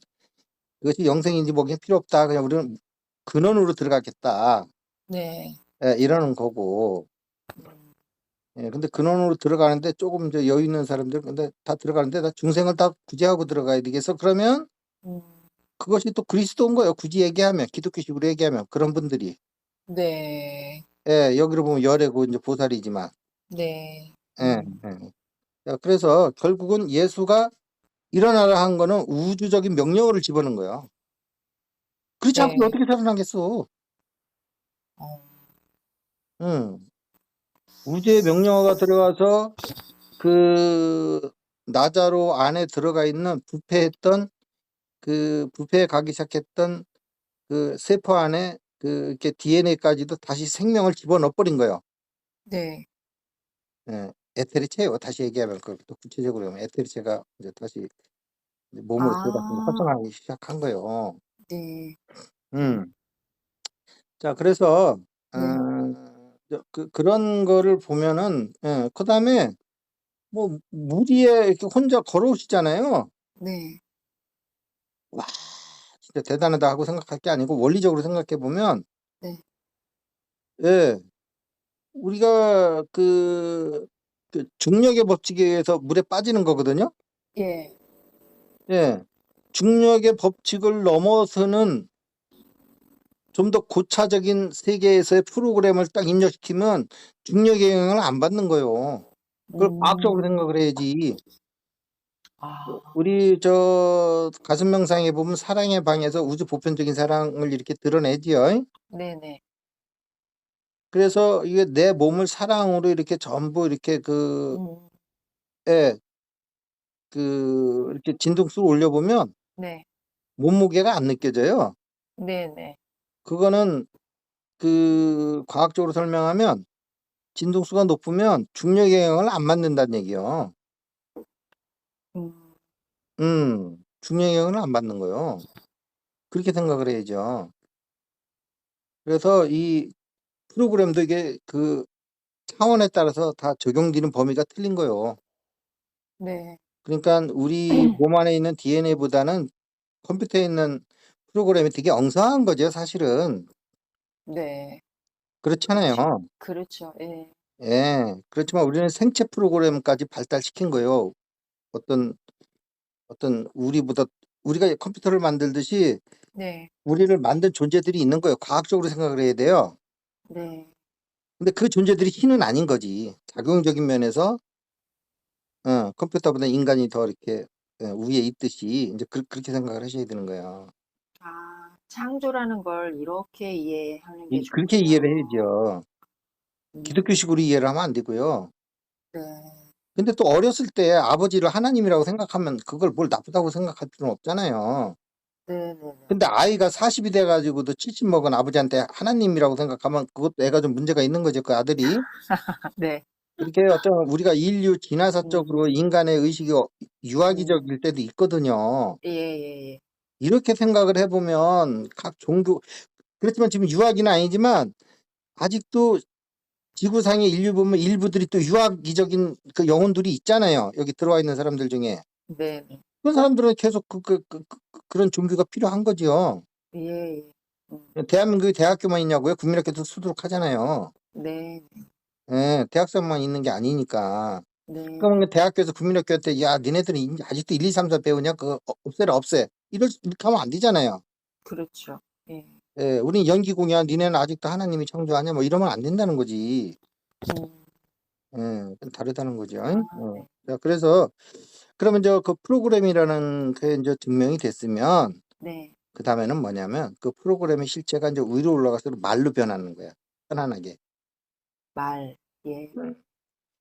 [SPEAKER 1] 그것이 영생인지 뭐긴 필요 없다. 그냥 우리는 근원으로 들어가겠다.
[SPEAKER 2] 네.
[SPEAKER 1] 예, 이러는 거고.
[SPEAKER 2] 음,
[SPEAKER 1] 예, 근데 근원으로 들어가는데 조금 이제 여유 있는 사람들 근데 다 들어가는데 다 중생을 다 구제하고 들어가야 되겠어. 그러면
[SPEAKER 2] 음,
[SPEAKER 1] 그것이 또 그리스도인 거예요. 굳이 얘기하면 기독교식으로 얘기하면 그런 분들이
[SPEAKER 2] 네.
[SPEAKER 1] 예, 여기로 보면 열애고 이제 보살이지만
[SPEAKER 2] 네.
[SPEAKER 1] 예, 예. 자, 그래서 결국은 예수가 일어나라 한 거는 우주적인 명령어를 집어넣은 거예요. 그렇지 않고
[SPEAKER 2] 네.
[SPEAKER 1] 어떻게 살아나겠어?
[SPEAKER 2] 어,
[SPEAKER 1] 응. 우주의 명령어가 들어가서 그 나자로 안에 들어가 있는 부패에 가기 시작했던 그 세포 안에 그 이렇게 DNA까지도 다시 생명을 집어넣어 버린 거예요.
[SPEAKER 2] 네.
[SPEAKER 1] 예. 에테리체요. 다시 얘기하면 또 구체적으로 하면 에테리체가 이제 다시 이제 몸으로 들어가서
[SPEAKER 2] 아,
[SPEAKER 1] 활성화하기 시작한 거예요.
[SPEAKER 2] 네.
[SPEAKER 1] 음. 자, 그래서
[SPEAKER 2] 네.
[SPEAKER 1] 그런 거를 보면은 그다음에 뭐 물 위에 이렇게 혼자 걸어오시잖아요.
[SPEAKER 2] 네.
[SPEAKER 1] 와, 진짜 대단하다 하고 생각할 게 아니고 원리적으로 생각해 보면
[SPEAKER 2] 네.
[SPEAKER 1] 예, 우리가 그 중력의 법칙에 의해서 물에 빠지는 거거든요.
[SPEAKER 2] 예.
[SPEAKER 1] 예. 중력의 법칙을 넘어서는 좀 더 고차적인 세계에서의 프로그램을 딱 입력시키면 중력의 영향을 안 받는 거예요. 그걸 과학적으로
[SPEAKER 2] 음,
[SPEAKER 1] 생각을 해야지.
[SPEAKER 2] 아,
[SPEAKER 1] 우리 저 가슴 명상에 보면 사랑의 방에서 우주 보편적인 사랑을 이렇게 드러내지요.
[SPEAKER 2] 네네.
[SPEAKER 1] 그래서 이게 내 몸을 사랑으로 이렇게 전부 이렇게
[SPEAKER 2] 음,
[SPEAKER 1] 예, 이렇게 진동수를 올려보면
[SPEAKER 2] 네.
[SPEAKER 1] 몸무게가 안 느껴져요.
[SPEAKER 2] 네네.
[SPEAKER 1] 그거는 과학적으로 설명하면 진동수가 높으면 중력의 영향을 안 받는다는 얘기요.
[SPEAKER 2] 음,
[SPEAKER 1] 중력의 영향을 안 받는 거요. 그렇게 생각을 해야죠. 그래서 이 프로그램도 이게 차원에 따라서 다 적용되는 범위가 틀린 거요.
[SPEAKER 2] 네.
[SPEAKER 1] 그러니까 우리 몸 안에 있는 DNA보다는 컴퓨터에 있는 프로그램이 되게 엉성한 거죠, 사실은.
[SPEAKER 2] 네. 그렇죠.
[SPEAKER 1] 그렇잖아요.
[SPEAKER 2] 그렇죠. 예.
[SPEAKER 1] 예. 그렇지만 우리는 생체 프로그램까지 발달시킨 거예요. 어떤 우리보다 우리가 컴퓨터를 만들듯이
[SPEAKER 2] 네.
[SPEAKER 1] 우리를 만든 존재들이 있는 거예요. 과학적으로 생각을 해야 돼요.
[SPEAKER 2] 네.
[SPEAKER 1] 근데 그 존재들이 신은 아닌 거지. 작용적인 면에서 컴퓨터보다 인간이 더 이렇게 위에 있듯이 이제 그렇게 생각을 하셔야 되는 거예요.
[SPEAKER 2] 아, 창조라는 걸 이렇게 이해하는 게
[SPEAKER 1] 그렇게 이해를
[SPEAKER 2] 좋군요.
[SPEAKER 1] 해야죠.
[SPEAKER 2] 음,
[SPEAKER 1] 기독교식으로 이해를 하면 안 되고요.
[SPEAKER 2] 네.
[SPEAKER 1] 근데 또 어렸을 때 아버지를 하나님이라고 생각하면 그걸 뭘 나쁘다고 생각할 필요는 없잖아요.
[SPEAKER 2] 네네네.
[SPEAKER 1] 근데 아이가 40이 돼가지고도 70 먹은 아버지한테 하나님이라고 생각하면 그것도 애가 좀 문제가 있는 거죠, 그 아들이.
[SPEAKER 2] 네.
[SPEAKER 1] 그렇게 어떤 우리가 인류 진화사적으로
[SPEAKER 2] 음,
[SPEAKER 1] 인간의 의식이
[SPEAKER 2] 음,
[SPEAKER 1] 유아기적일 때도 있거든요.
[SPEAKER 2] 예, 예, 예.
[SPEAKER 1] 이렇게 생각을 해보면 각 종교, 그렇지만 지금 유아기는 아니지만 아직도 지구상의 인류 보면 일부들이 또 유아기적인 그 영혼들이 있잖아요. 여기 들어와 있는 사람들 중에.
[SPEAKER 2] 네네.
[SPEAKER 1] 그런 사람들은 계속 그런 종교가 필요한 거지요.
[SPEAKER 2] 예, 예.
[SPEAKER 1] 대한민국에 대학교만 있냐고요? 국민학교도 수두룩 하잖아요.
[SPEAKER 2] 네.
[SPEAKER 1] 예, 대학생만 있는 게 아니니까.
[SPEAKER 2] 네.
[SPEAKER 1] 그러면 대학교에서 국민학교 때 야 니네들은 아직도 1, 2, 3, 4 배우냐? 그거 없애라 없애. 이렇게 하면 안 되잖아요.
[SPEAKER 2] 그렇죠. 예.
[SPEAKER 1] 예, 우린 연기공이야. 니네는 아직도 하나님이 창조하냐? 뭐 이러면 안 된다는 거지.
[SPEAKER 2] 음.
[SPEAKER 1] 예, 좀 다르다는 거죠.
[SPEAKER 2] 아, 네.
[SPEAKER 1] 자, 그래서 그러면 그 프로그램이라는 게 이제 증명이 됐으면
[SPEAKER 2] 네.
[SPEAKER 1] 그 다음에는 뭐냐면 그 프로그램의 실체가 이제 위로 올라가서 말로 변하는 거야. 편안하게.
[SPEAKER 2] 말. 예.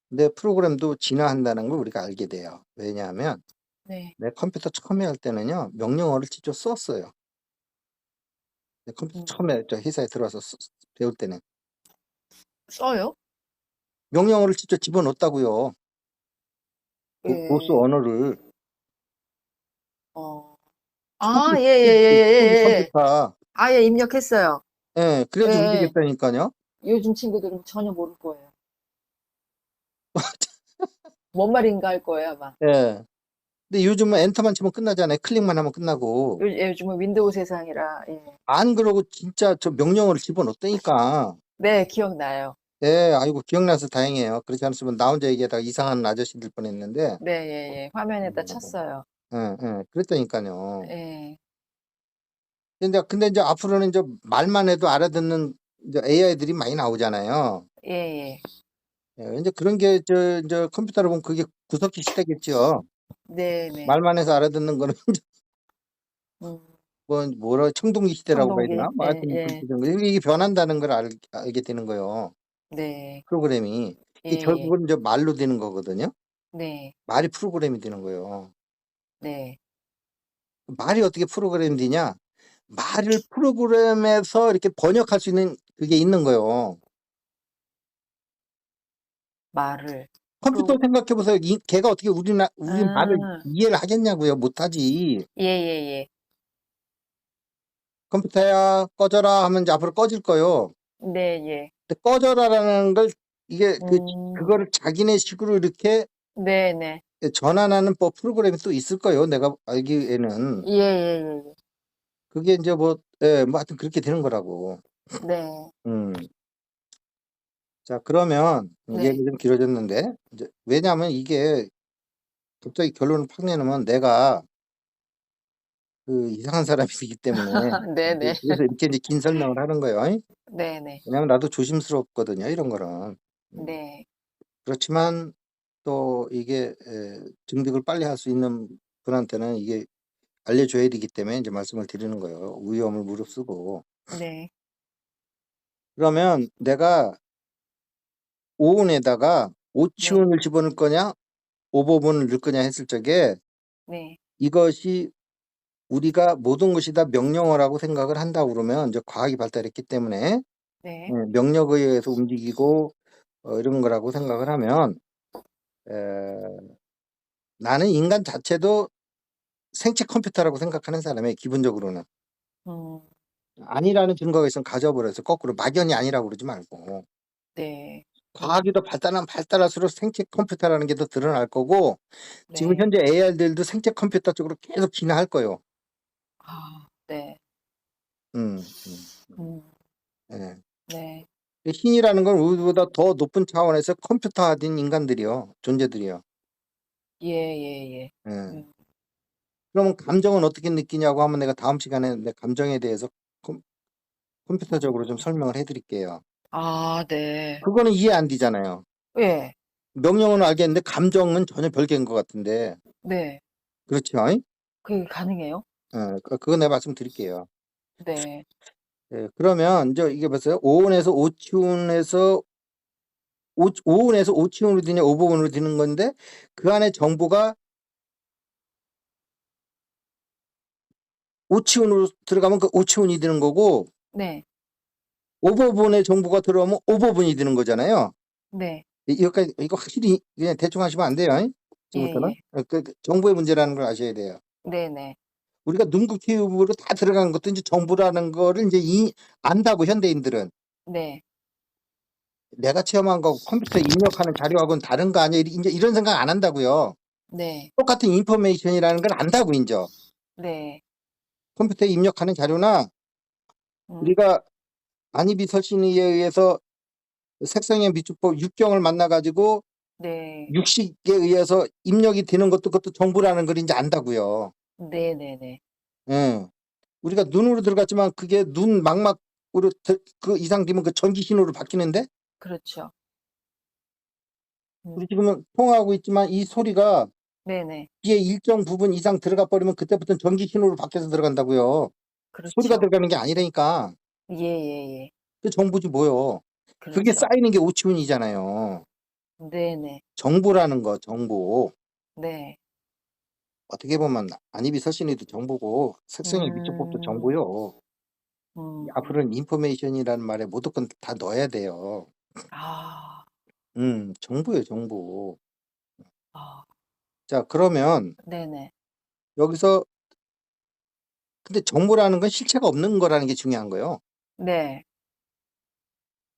[SPEAKER 1] 근데 프로그램도 진화한다는 걸 우리가 알게 돼요. 왜냐하면
[SPEAKER 2] 네.
[SPEAKER 1] 내 컴퓨터 처음에 할 때는요 명령어를 직접 썼어요. 내 컴퓨터
[SPEAKER 2] 음.
[SPEAKER 1] 처음에 저 회사에 들어와서 배울 때는
[SPEAKER 2] 써요?
[SPEAKER 1] 명령어를 직접 집어넣었다고요. 보스
[SPEAKER 2] 예.
[SPEAKER 1] 언어를
[SPEAKER 2] 어.
[SPEAKER 1] 초기
[SPEAKER 2] 아, 예, 예, 예, 예, 예, 예.
[SPEAKER 1] 컴퓨터.
[SPEAKER 2] 아예 입력했어요.
[SPEAKER 1] 예,
[SPEAKER 2] 예,
[SPEAKER 1] 그래야지
[SPEAKER 2] 예.
[SPEAKER 1] 움직였다니까요.
[SPEAKER 2] 요즘 친구들은 전혀 모를 거예요. 뭔 말인가 할 거예요, 아마.
[SPEAKER 1] 예. 근데 요즘은 엔터만 치면 끝나잖아요. 클릭만 하면 끝나고.
[SPEAKER 2] 요즘은 윈도우 세상이라, 예.
[SPEAKER 1] 안 그러고 진짜 저 명령어를 집어넣었다니까.
[SPEAKER 2] 네, 기억나요.
[SPEAKER 1] 예, 아이고 기억나서 다행이에요. 그렇지 않았으면 나 혼자 얘기하다가 이상한 아저씨 될 뻔했는데.
[SPEAKER 2] 네, 예, 예. 화면에다 쳤어요.
[SPEAKER 1] 그랬다니까요.
[SPEAKER 2] 예.
[SPEAKER 1] 근데 이제 앞으로는 이제 말만 해도 알아듣는 이제 AI들이 많이 나오잖아요.
[SPEAKER 2] 예, 예.
[SPEAKER 1] 예, 이제 그런 게 이제 컴퓨터로 보면 그게 구석기 시대겠죠.
[SPEAKER 2] 네, 네.
[SPEAKER 1] 말만 해서 알아듣는 거는
[SPEAKER 2] 음,
[SPEAKER 1] 뭐라 청동기 시대라고 봐야
[SPEAKER 2] 청동기.
[SPEAKER 1] 되나? 뭐
[SPEAKER 2] 예,
[SPEAKER 1] 하여튼
[SPEAKER 2] 예.
[SPEAKER 1] 그렇게 된 거예요. 이게 변한다는 걸 알게 되는 거예요.
[SPEAKER 2] 네.
[SPEAKER 1] 프로그램이.
[SPEAKER 2] 예,
[SPEAKER 1] 이게
[SPEAKER 2] 예.
[SPEAKER 1] 결국은 이제 말로 되는 거거든요.
[SPEAKER 2] 네,
[SPEAKER 1] 말이 프로그램이 되는 거예요.
[SPEAKER 2] 네.
[SPEAKER 1] 말이 어떻게 프로그램이 되냐? 말을 프로그램에서 이렇게 번역할 수 있는 그게 있는 거예요.
[SPEAKER 2] 말을.
[SPEAKER 1] 컴퓨터
[SPEAKER 2] 프로,
[SPEAKER 1] 생각해 보세요. 걔가 어떻게 우리 말을
[SPEAKER 2] 아,
[SPEAKER 1] 이해를 하겠냐고요. 못하지.
[SPEAKER 2] 예, 예, 예.
[SPEAKER 1] 컴퓨터야 꺼져라 하면 이제 앞으로 꺼질 거요.
[SPEAKER 2] 네, 예.
[SPEAKER 1] 근데 꺼져라라는 걸 이게
[SPEAKER 2] 음,
[SPEAKER 1] 그거를 자기네 식으로 이렇게
[SPEAKER 2] 네, 네.
[SPEAKER 1] 전환하는 프로그램이 또 있을 거예요. 내가 알기에는.
[SPEAKER 2] 예, 예, 예.
[SPEAKER 1] 그게 이제 뭐 하여튼 그렇게 되는 거라고.
[SPEAKER 2] 네,
[SPEAKER 1] 음. 자, 그러면
[SPEAKER 2] 네.
[SPEAKER 1] 얘기 좀 길어졌는데, 이제 왜냐하면 이게 갑자기 결론을 팍 내놓으면 내가 그 이상한 사람이기 때문에,
[SPEAKER 2] 네, 네.
[SPEAKER 1] 그래서 이렇게 이제 긴 설명을 하는 거예요.
[SPEAKER 2] 네, 네.
[SPEAKER 1] 왜냐하면 나도 조심스럽거든요, 이런 거는. 음.
[SPEAKER 2] 네.
[SPEAKER 1] 그렇지만 또 이게 증득을 빨리 할 수 있는 분한테는 이게 알려줘야 되기 때문에 이제 말씀을 드리는 거예요. 위험을 무릅쓰고.
[SPEAKER 2] 네.
[SPEAKER 1] 그러면 내가 오온에다가
[SPEAKER 2] 네.
[SPEAKER 1] 오치온을 집어넣을 거냐, 오버본을 넣을 거냐 했을 적에
[SPEAKER 2] 네.
[SPEAKER 1] 이것이 우리가 모든 것이 다 명령어라고 생각을 한다고 그러면 이제 과학이 발달했기 때문에
[SPEAKER 2] 네.
[SPEAKER 1] 명령어에 의해서 움직이고 이런 거라고 생각을 하면 에, 나는 인간 자체도 생체 컴퓨터라고 생각하는 사람이에요. 기본적으로는.
[SPEAKER 2] 음,
[SPEAKER 1] 아니라는 증거가 있으면 가져버려서 거꾸로 막연히 아니라고 그러지 말고
[SPEAKER 2] 네.
[SPEAKER 1] 과학이 더 발달하면 발달할수록 생체 컴퓨터라는 게 더 드러날 거고 지금
[SPEAKER 2] 네.
[SPEAKER 1] 현재 AI들도 생체 컴퓨터 쪽으로 계속 진화할 거예요.
[SPEAKER 2] 아, 네.
[SPEAKER 1] 음, 음,
[SPEAKER 2] 음,
[SPEAKER 1] 예.
[SPEAKER 2] 네.
[SPEAKER 1] 신이라는 건 우리보다 더 높은 차원에서 컴퓨터화된 인간들이요, 존재들이요.
[SPEAKER 2] 예, 예, 예.
[SPEAKER 1] 예.
[SPEAKER 2] 음,
[SPEAKER 1] 그러면 감정은 어떻게 느끼냐고 하면 내가 다음 시간에 내 감정에 대해서 컴퓨터적으로 좀 설명을 해드릴게요.
[SPEAKER 2] 아, 네.
[SPEAKER 1] 그거는 이해 안 되잖아요.
[SPEAKER 2] 예.
[SPEAKER 1] 명령어는 알겠는데 감정은 전혀 별개인 것 같은데,
[SPEAKER 2] 네.
[SPEAKER 1] 그렇죠?
[SPEAKER 2] 그게 가능해요?
[SPEAKER 1] 그거 내가 말씀드릴게요.
[SPEAKER 2] 네.
[SPEAKER 1] 예, 그러면 이제 이게 보세요. 오온에서 오치온에서 오온에서 오치온으로 되냐 오버온으로 되는 건데 그 안에 정보가 오치온으로 들어가면 그 오치온이 되는 거고
[SPEAKER 2] 네.
[SPEAKER 1] 오버본의 정보가 들어오면 오버본이 되는 거잖아요.
[SPEAKER 2] 네.
[SPEAKER 1] 이거 확실히 그냥 대충 하시면 안 돼요.
[SPEAKER 2] 예,
[SPEAKER 1] 지금부터는
[SPEAKER 2] 예.
[SPEAKER 1] 그 정보의 문제라는 걸 아셔야 돼요.
[SPEAKER 2] 네, 네.
[SPEAKER 1] 우리가 눈국 키움으로 다 들어간 것도 이제 정보라는 거를 이제 안다고 현대인들은
[SPEAKER 2] 네.
[SPEAKER 1] 내가 체험한 거 컴퓨터에 입력하는 자료하고는 다른 거 아니야? 이제 이런 생각 안 한다고요.
[SPEAKER 2] 네.
[SPEAKER 1] 똑같은 인포메이션이라는 걸 안다고 이제
[SPEAKER 2] 네.
[SPEAKER 1] 컴퓨터에 입력하는 자료나
[SPEAKER 2] 음,
[SPEAKER 1] 우리가 안희비 설신에 의해서 색성의 미축법 6경을 만나가지고
[SPEAKER 2] 네.
[SPEAKER 1] 육식에 의해서 입력이 되는 것도 그것도 정보라는 걸 이제 안다고요.
[SPEAKER 2] 네네네.
[SPEAKER 1] 예. 우리가 눈으로 들어갔지만 그게 눈 망막으로 그 이상 되면 그 전기 신호로 바뀌는데
[SPEAKER 2] 그렇죠.
[SPEAKER 1] 우리 지금은 통화하고 있지만 이 소리가
[SPEAKER 2] 네네.
[SPEAKER 1] 귀에 일정 부분 이상 들어가 버리면 그때부터는 전기 신호로 바뀌어서 들어간다고요. 소리가
[SPEAKER 2] 그렇죠.
[SPEAKER 1] 들어가는 게 아니라니까.
[SPEAKER 2] 예예예.
[SPEAKER 1] 그 정보지 뭐요. 그게
[SPEAKER 2] 그렇죠.
[SPEAKER 1] 쌓이는 게 오치훈이잖아요.
[SPEAKER 2] 네네.
[SPEAKER 1] 정보라는 거, 정보.
[SPEAKER 2] 네.
[SPEAKER 1] 어떻게 보면 안입이 서신이도 정보고 색성의 미적법도
[SPEAKER 2] 음.
[SPEAKER 1] 정보요.
[SPEAKER 2] 음.
[SPEAKER 1] 앞으로는 인포메이션이라는 말에 무조건 다 넣어야 돼요.
[SPEAKER 2] 아.
[SPEAKER 1] 정보예요, 정보.
[SPEAKER 2] 아.
[SPEAKER 1] 자, 그러면
[SPEAKER 2] 네네.
[SPEAKER 1] 여기서 근데 정보라는 건 실체가 없는 거라는 게 중요한 거예요.
[SPEAKER 2] 네.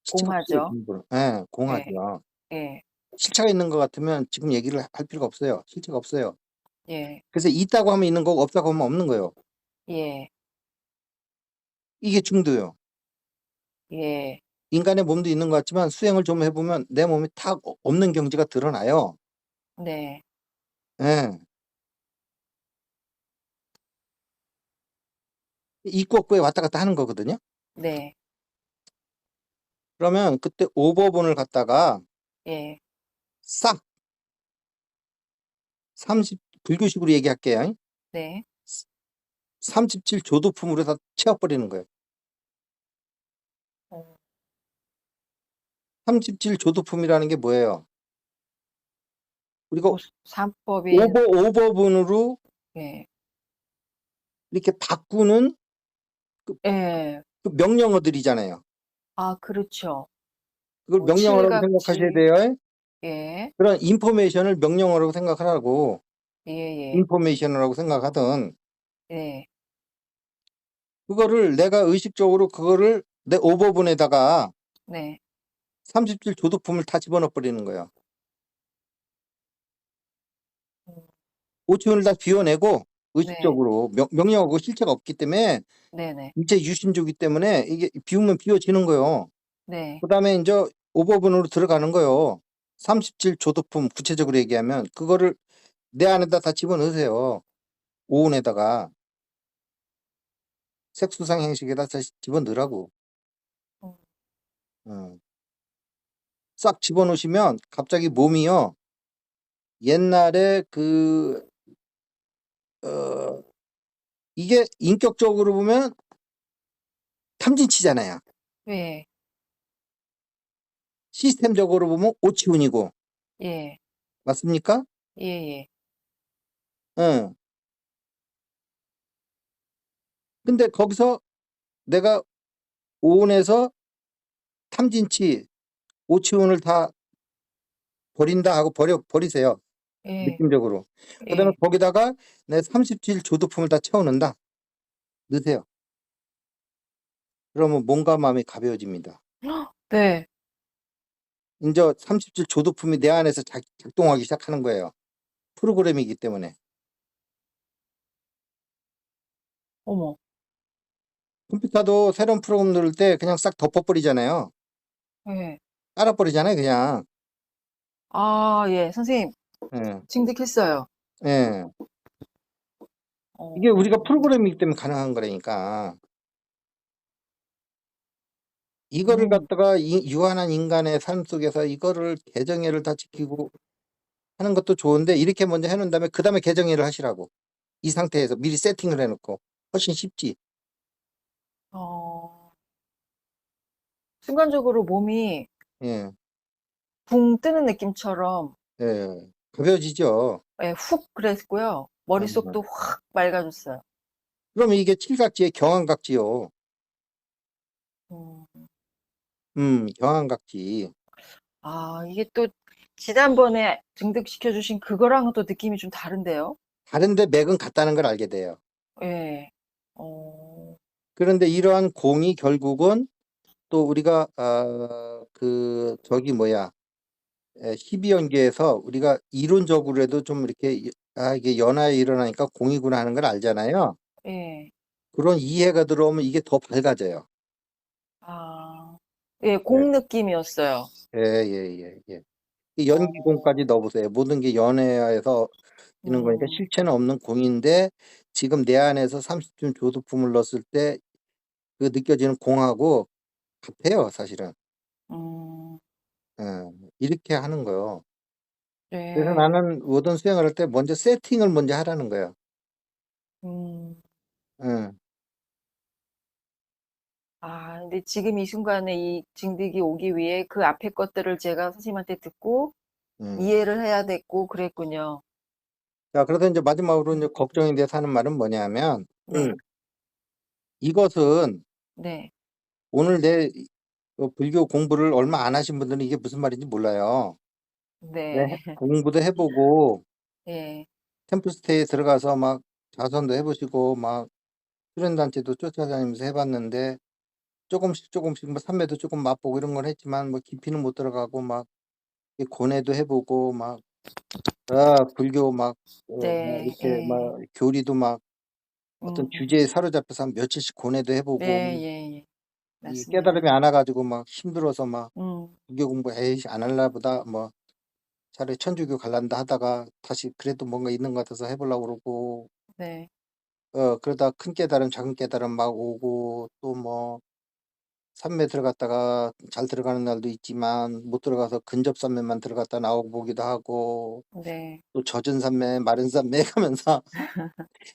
[SPEAKER 1] 실체가 없어요,
[SPEAKER 2] 공하죠.
[SPEAKER 1] 정보는. 예,
[SPEAKER 2] 예.
[SPEAKER 1] 공하죠.
[SPEAKER 2] 예.
[SPEAKER 1] 실체가 있는 것 같으면 지금 얘기를 할 필요가 없어요. 실체가 없어요.
[SPEAKER 2] 예.
[SPEAKER 1] 그래서 있다고 하면 있는 거고 없다고 하면 없는 거예요.
[SPEAKER 2] 예.
[SPEAKER 1] 이게 중도요.
[SPEAKER 2] 예.
[SPEAKER 1] 인간의 몸도 있는 것 같지만 수행을 좀 해보면 내 몸이 탁 없는 경지가 드러나요.
[SPEAKER 2] 네.
[SPEAKER 1] 예. 있고 없고에 왔다 갔다 하는 거거든요.
[SPEAKER 2] 네.
[SPEAKER 1] 그러면 그때 오버본을 갖다가
[SPEAKER 2] 예.
[SPEAKER 1] 싹 불교식으로 얘기할게요.
[SPEAKER 2] 네.
[SPEAKER 1] 37조도품으로 다 채워버리는 거예요.
[SPEAKER 2] 어.
[SPEAKER 1] 37조도품이라는 게 뭐예요? 우리가
[SPEAKER 2] 뭐 삼법인
[SPEAKER 1] 오버본으로
[SPEAKER 2] 예.
[SPEAKER 1] 이렇게 바꾸는
[SPEAKER 2] 예.
[SPEAKER 1] 그 명령어들이잖아요.
[SPEAKER 2] 아 그렇죠.
[SPEAKER 1] 그걸
[SPEAKER 2] 뭐
[SPEAKER 1] 명령어라고 생각하셔야
[SPEAKER 2] 칠갑지.
[SPEAKER 1] 돼요.
[SPEAKER 2] 예.
[SPEAKER 1] 그런 인포메이션을 명령어라고 생각하라고
[SPEAKER 2] 예예.
[SPEAKER 1] 인포메이션이라고 생각하든
[SPEAKER 2] 예.
[SPEAKER 1] 그거를 내가 의식적으로 그거를 내 오버본에다가
[SPEAKER 2] 네.
[SPEAKER 1] 37조도품을 다 집어넣어 버리는 거예요.
[SPEAKER 2] 음.
[SPEAKER 1] 오천을 다 비워내고
[SPEAKER 2] 네.
[SPEAKER 1] 의식적으로 명령하고 실체가 없기 때문에
[SPEAKER 2] 네네.
[SPEAKER 1] 일체 유심조기 때문에 이게 비우면 비워지는 거예요.
[SPEAKER 2] 네.
[SPEAKER 1] 그다음에 이제 오버본으로 들어가는 거예요. 37조도품 구체적으로 얘기하면 그거를 내 안에다 다 집어넣으세요. 오온에다가 색수상 행식에다 다시 집어넣으라고.
[SPEAKER 2] 음.
[SPEAKER 1] 어. 싹 집어넣으시면 갑자기 몸이요. 옛날에 이게 인격적으로 보면 탐진치잖아요.
[SPEAKER 2] 예.
[SPEAKER 1] 시스템적으로 보면 오치훈이고.
[SPEAKER 2] 예.
[SPEAKER 1] 맞습니까?
[SPEAKER 2] 예예.
[SPEAKER 1] 응. 근데 거기서 내가 오온에서 탐진치, 오치훈을 다 버린다 하고 버리세요.
[SPEAKER 2] 예.
[SPEAKER 1] 느낌적으로. 그다음에
[SPEAKER 2] 예.
[SPEAKER 1] 거기다가 내 37조도품을 다 채워넣는다. 넣으세요. 그러면 몸과 마음이 가벼워집니다.
[SPEAKER 2] 네.
[SPEAKER 1] 이제 37조도품이 내 안에서 작동하기 시작하는 거예요. 프로그램이기 때문에.
[SPEAKER 2] 어머.
[SPEAKER 1] 컴퓨터도 새로운 프로그램 누를 때 그냥 싹 덮어버리잖아요.
[SPEAKER 2] 예.
[SPEAKER 1] 깔아버리잖아요, 그냥.
[SPEAKER 2] 아 예. 선생님
[SPEAKER 1] 예.
[SPEAKER 2] 징득했어요.
[SPEAKER 1] 예. 이게 우리가
[SPEAKER 2] 어.
[SPEAKER 1] 프로그램이기 때문에 가능한 거라니까. 이거를
[SPEAKER 2] 음.
[SPEAKER 1] 갖다가 유한한 인간의 삶 속에서 이거를 개정애를 다 지키고 하는 것도 좋은데 이렇게 먼저 해놓은 다음에 그 다음에 개정애를 하시라고. 이 상태에서 미리 세팅을 해놓고 훨씬 쉽지.
[SPEAKER 2] 어. 순간적으로 몸이
[SPEAKER 1] 예.
[SPEAKER 2] 붕 뜨는 느낌처럼
[SPEAKER 1] 예. 가벼워지죠.
[SPEAKER 2] 예 훅 그랬고요.
[SPEAKER 1] 아,
[SPEAKER 2] 머릿속도 확 맑아졌어요.
[SPEAKER 1] 그러면 이게 칠각지의 경환각지요.
[SPEAKER 2] 음.
[SPEAKER 1] 경환각지.
[SPEAKER 2] 아 이게 또 지난번에 증득시켜 주신 그거랑은 또 느낌이 좀 다른데요?
[SPEAKER 1] 다른데 맥은 같다는 걸 알게 돼요.
[SPEAKER 2] 예. 어.
[SPEAKER 1] 그런데 이러한 공이 결국은 또 우리가 저기 뭐야 12연계에서 우리가 이론적으로라도 좀 이렇게 이게 연하에 일어나니까 공이구나 하는 걸 알잖아요.
[SPEAKER 2] 예.
[SPEAKER 1] 그런 이해가 들어오면 이게 더 밝아져요.
[SPEAKER 2] 아. 예
[SPEAKER 1] 네.
[SPEAKER 2] 공 느낌이었어요.
[SPEAKER 1] 예, 예, 예, 예. 이
[SPEAKER 2] 어.
[SPEAKER 1] 연기공까지 넣어보세요. 모든 게 연애에서 있는 거니까
[SPEAKER 2] 음.
[SPEAKER 1] 실체는 없는 공인데 지금 내 안에서 30점 조소품을 넣었을 때 그 느껴지는 공하고 같아요, 사실은.
[SPEAKER 2] 음.
[SPEAKER 1] 예. 이렇게 하는 거요. 그래서
[SPEAKER 2] 네.
[SPEAKER 1] 나는 모든 수행을 할 때 먼저 세팅을 먼저 하라는 거예요.
[SPEAKER 2] 음.
[SPEAKER 1] 예.
[SPEAKER 2] 아 근데 지금 이 순간에 이 진득이 오기 위해 그 앞에 것들을 제가 선생님한테 듣고
[SPEAKER 1] 음.
[SPEAKER 2] 이해를 해야 됐고 그랬군요.
[SPEAKER 1] 자, 그래서 인제 마지막으로 인제
[SPEAKER 2] 음.
[SPEAKER 1] 걱정이 돼서 하는 말은 뭐냐면
[SPEAKER 2] 네.
[SPEAKER 1] 이것은
[SPEAKER 2] 네.
[SPEAKER 1] 오늘 내 불교 공부를 얼마 안 하신 분들은 이게 무슨 말인지 몰라요. 네.
[SPEAKER 2] 네.
[SPEAKER 1] 공부도 해 보고
[SPEAKER 2] 예.
[SPEAKER 1] 템플스테이에 들어가서 막 자선도 해 보시고 막 수련단체도 쫓아다니면서 해 봤는데 조금씩 뭐 삼매도 조금 맛보고 이런 걸 했지만 뭐 깊이는 못 들어가고 막 이 고뇌도 해 보고 막 불교 막 막
[SPEAKER 2] 네.
[SPEAKER 1] 이렇게
[SPEAKER 2] 예.
[SPEAKER 1] 막 교리도 막 어떤
[SPEAKER 2] 음.
[SPEAKER 1] 주제에 사로잡혀서 한 며칠씩 고뇌도 해
[SPEAKER 2] 네.
[SPEAKER 1] 보고
[SPEAKER 2] 예예.
[SPEAKER 1] 이
[SPEAKER 2] 맞습니다.
[SPEAKER 1] 깨달음이 안 와 가지고 막 힘들어서 막
[SPEAKER 2] 음.
[SPEAKER 1] 불교 공부 '에이씨 안 할라 보다.' 뭐 차라리 천주교 갈란다 하다가 다시 그래도 뭔가 있는 것 같아서 해 보려고 그러고
[SPEAKER 2] 네.
[SPEAKER 1] 그러다가 큰 깨달음 작은 깨달음 막 오고 또 뭐 산매 들어갔다가 잘 들어가는 날도 있지만 못 들어가서 근접 산매만 들어갔다 나오고 보기도 하고
[SPEAKER 2] 네.
[SPEAKER 1] 또 젖은 산매 마른 산매 가면서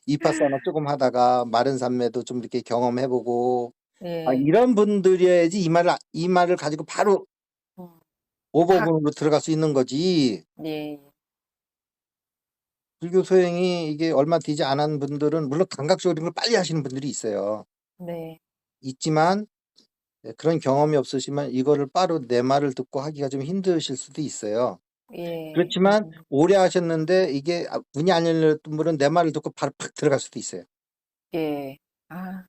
[SPEAKER 1] 이파사나 쪼금 하다가 마른 산매도 좀 이렇게 경험해 보고
[SPEAKER 2] 예.
[SPEAKER 1] 이런 분들이어야지 이 말을 가지고 바로
[SPEAKER 2] 음. 확
[SPEAKER 1] 오버본으로 들어갈 수 있는 거지.
[SPEAKER 2] 예.
[SPEAKER 1] 불교 소행이 이게 얼마 되지 않은 분들은 물론 감각적으로 이런 걸 빨리 하시는 분들이 있어요.
[SPEAKER 2] 네.
[SPEAKER 1] 있지만 그런 경험이 없으시면 이거를 바로 내 말을 듣고 하기가 좀 힘드실 수도 있어요.
[SPEAKER 2] 예.
[SPEAKER 1] 그렇지만 오래 하셨는데 이게 문이 안 열렸던 분은 내 말을 듣고 바로 팍 들어갈 수도 있어요.
[SPEAKER 2] 예. 아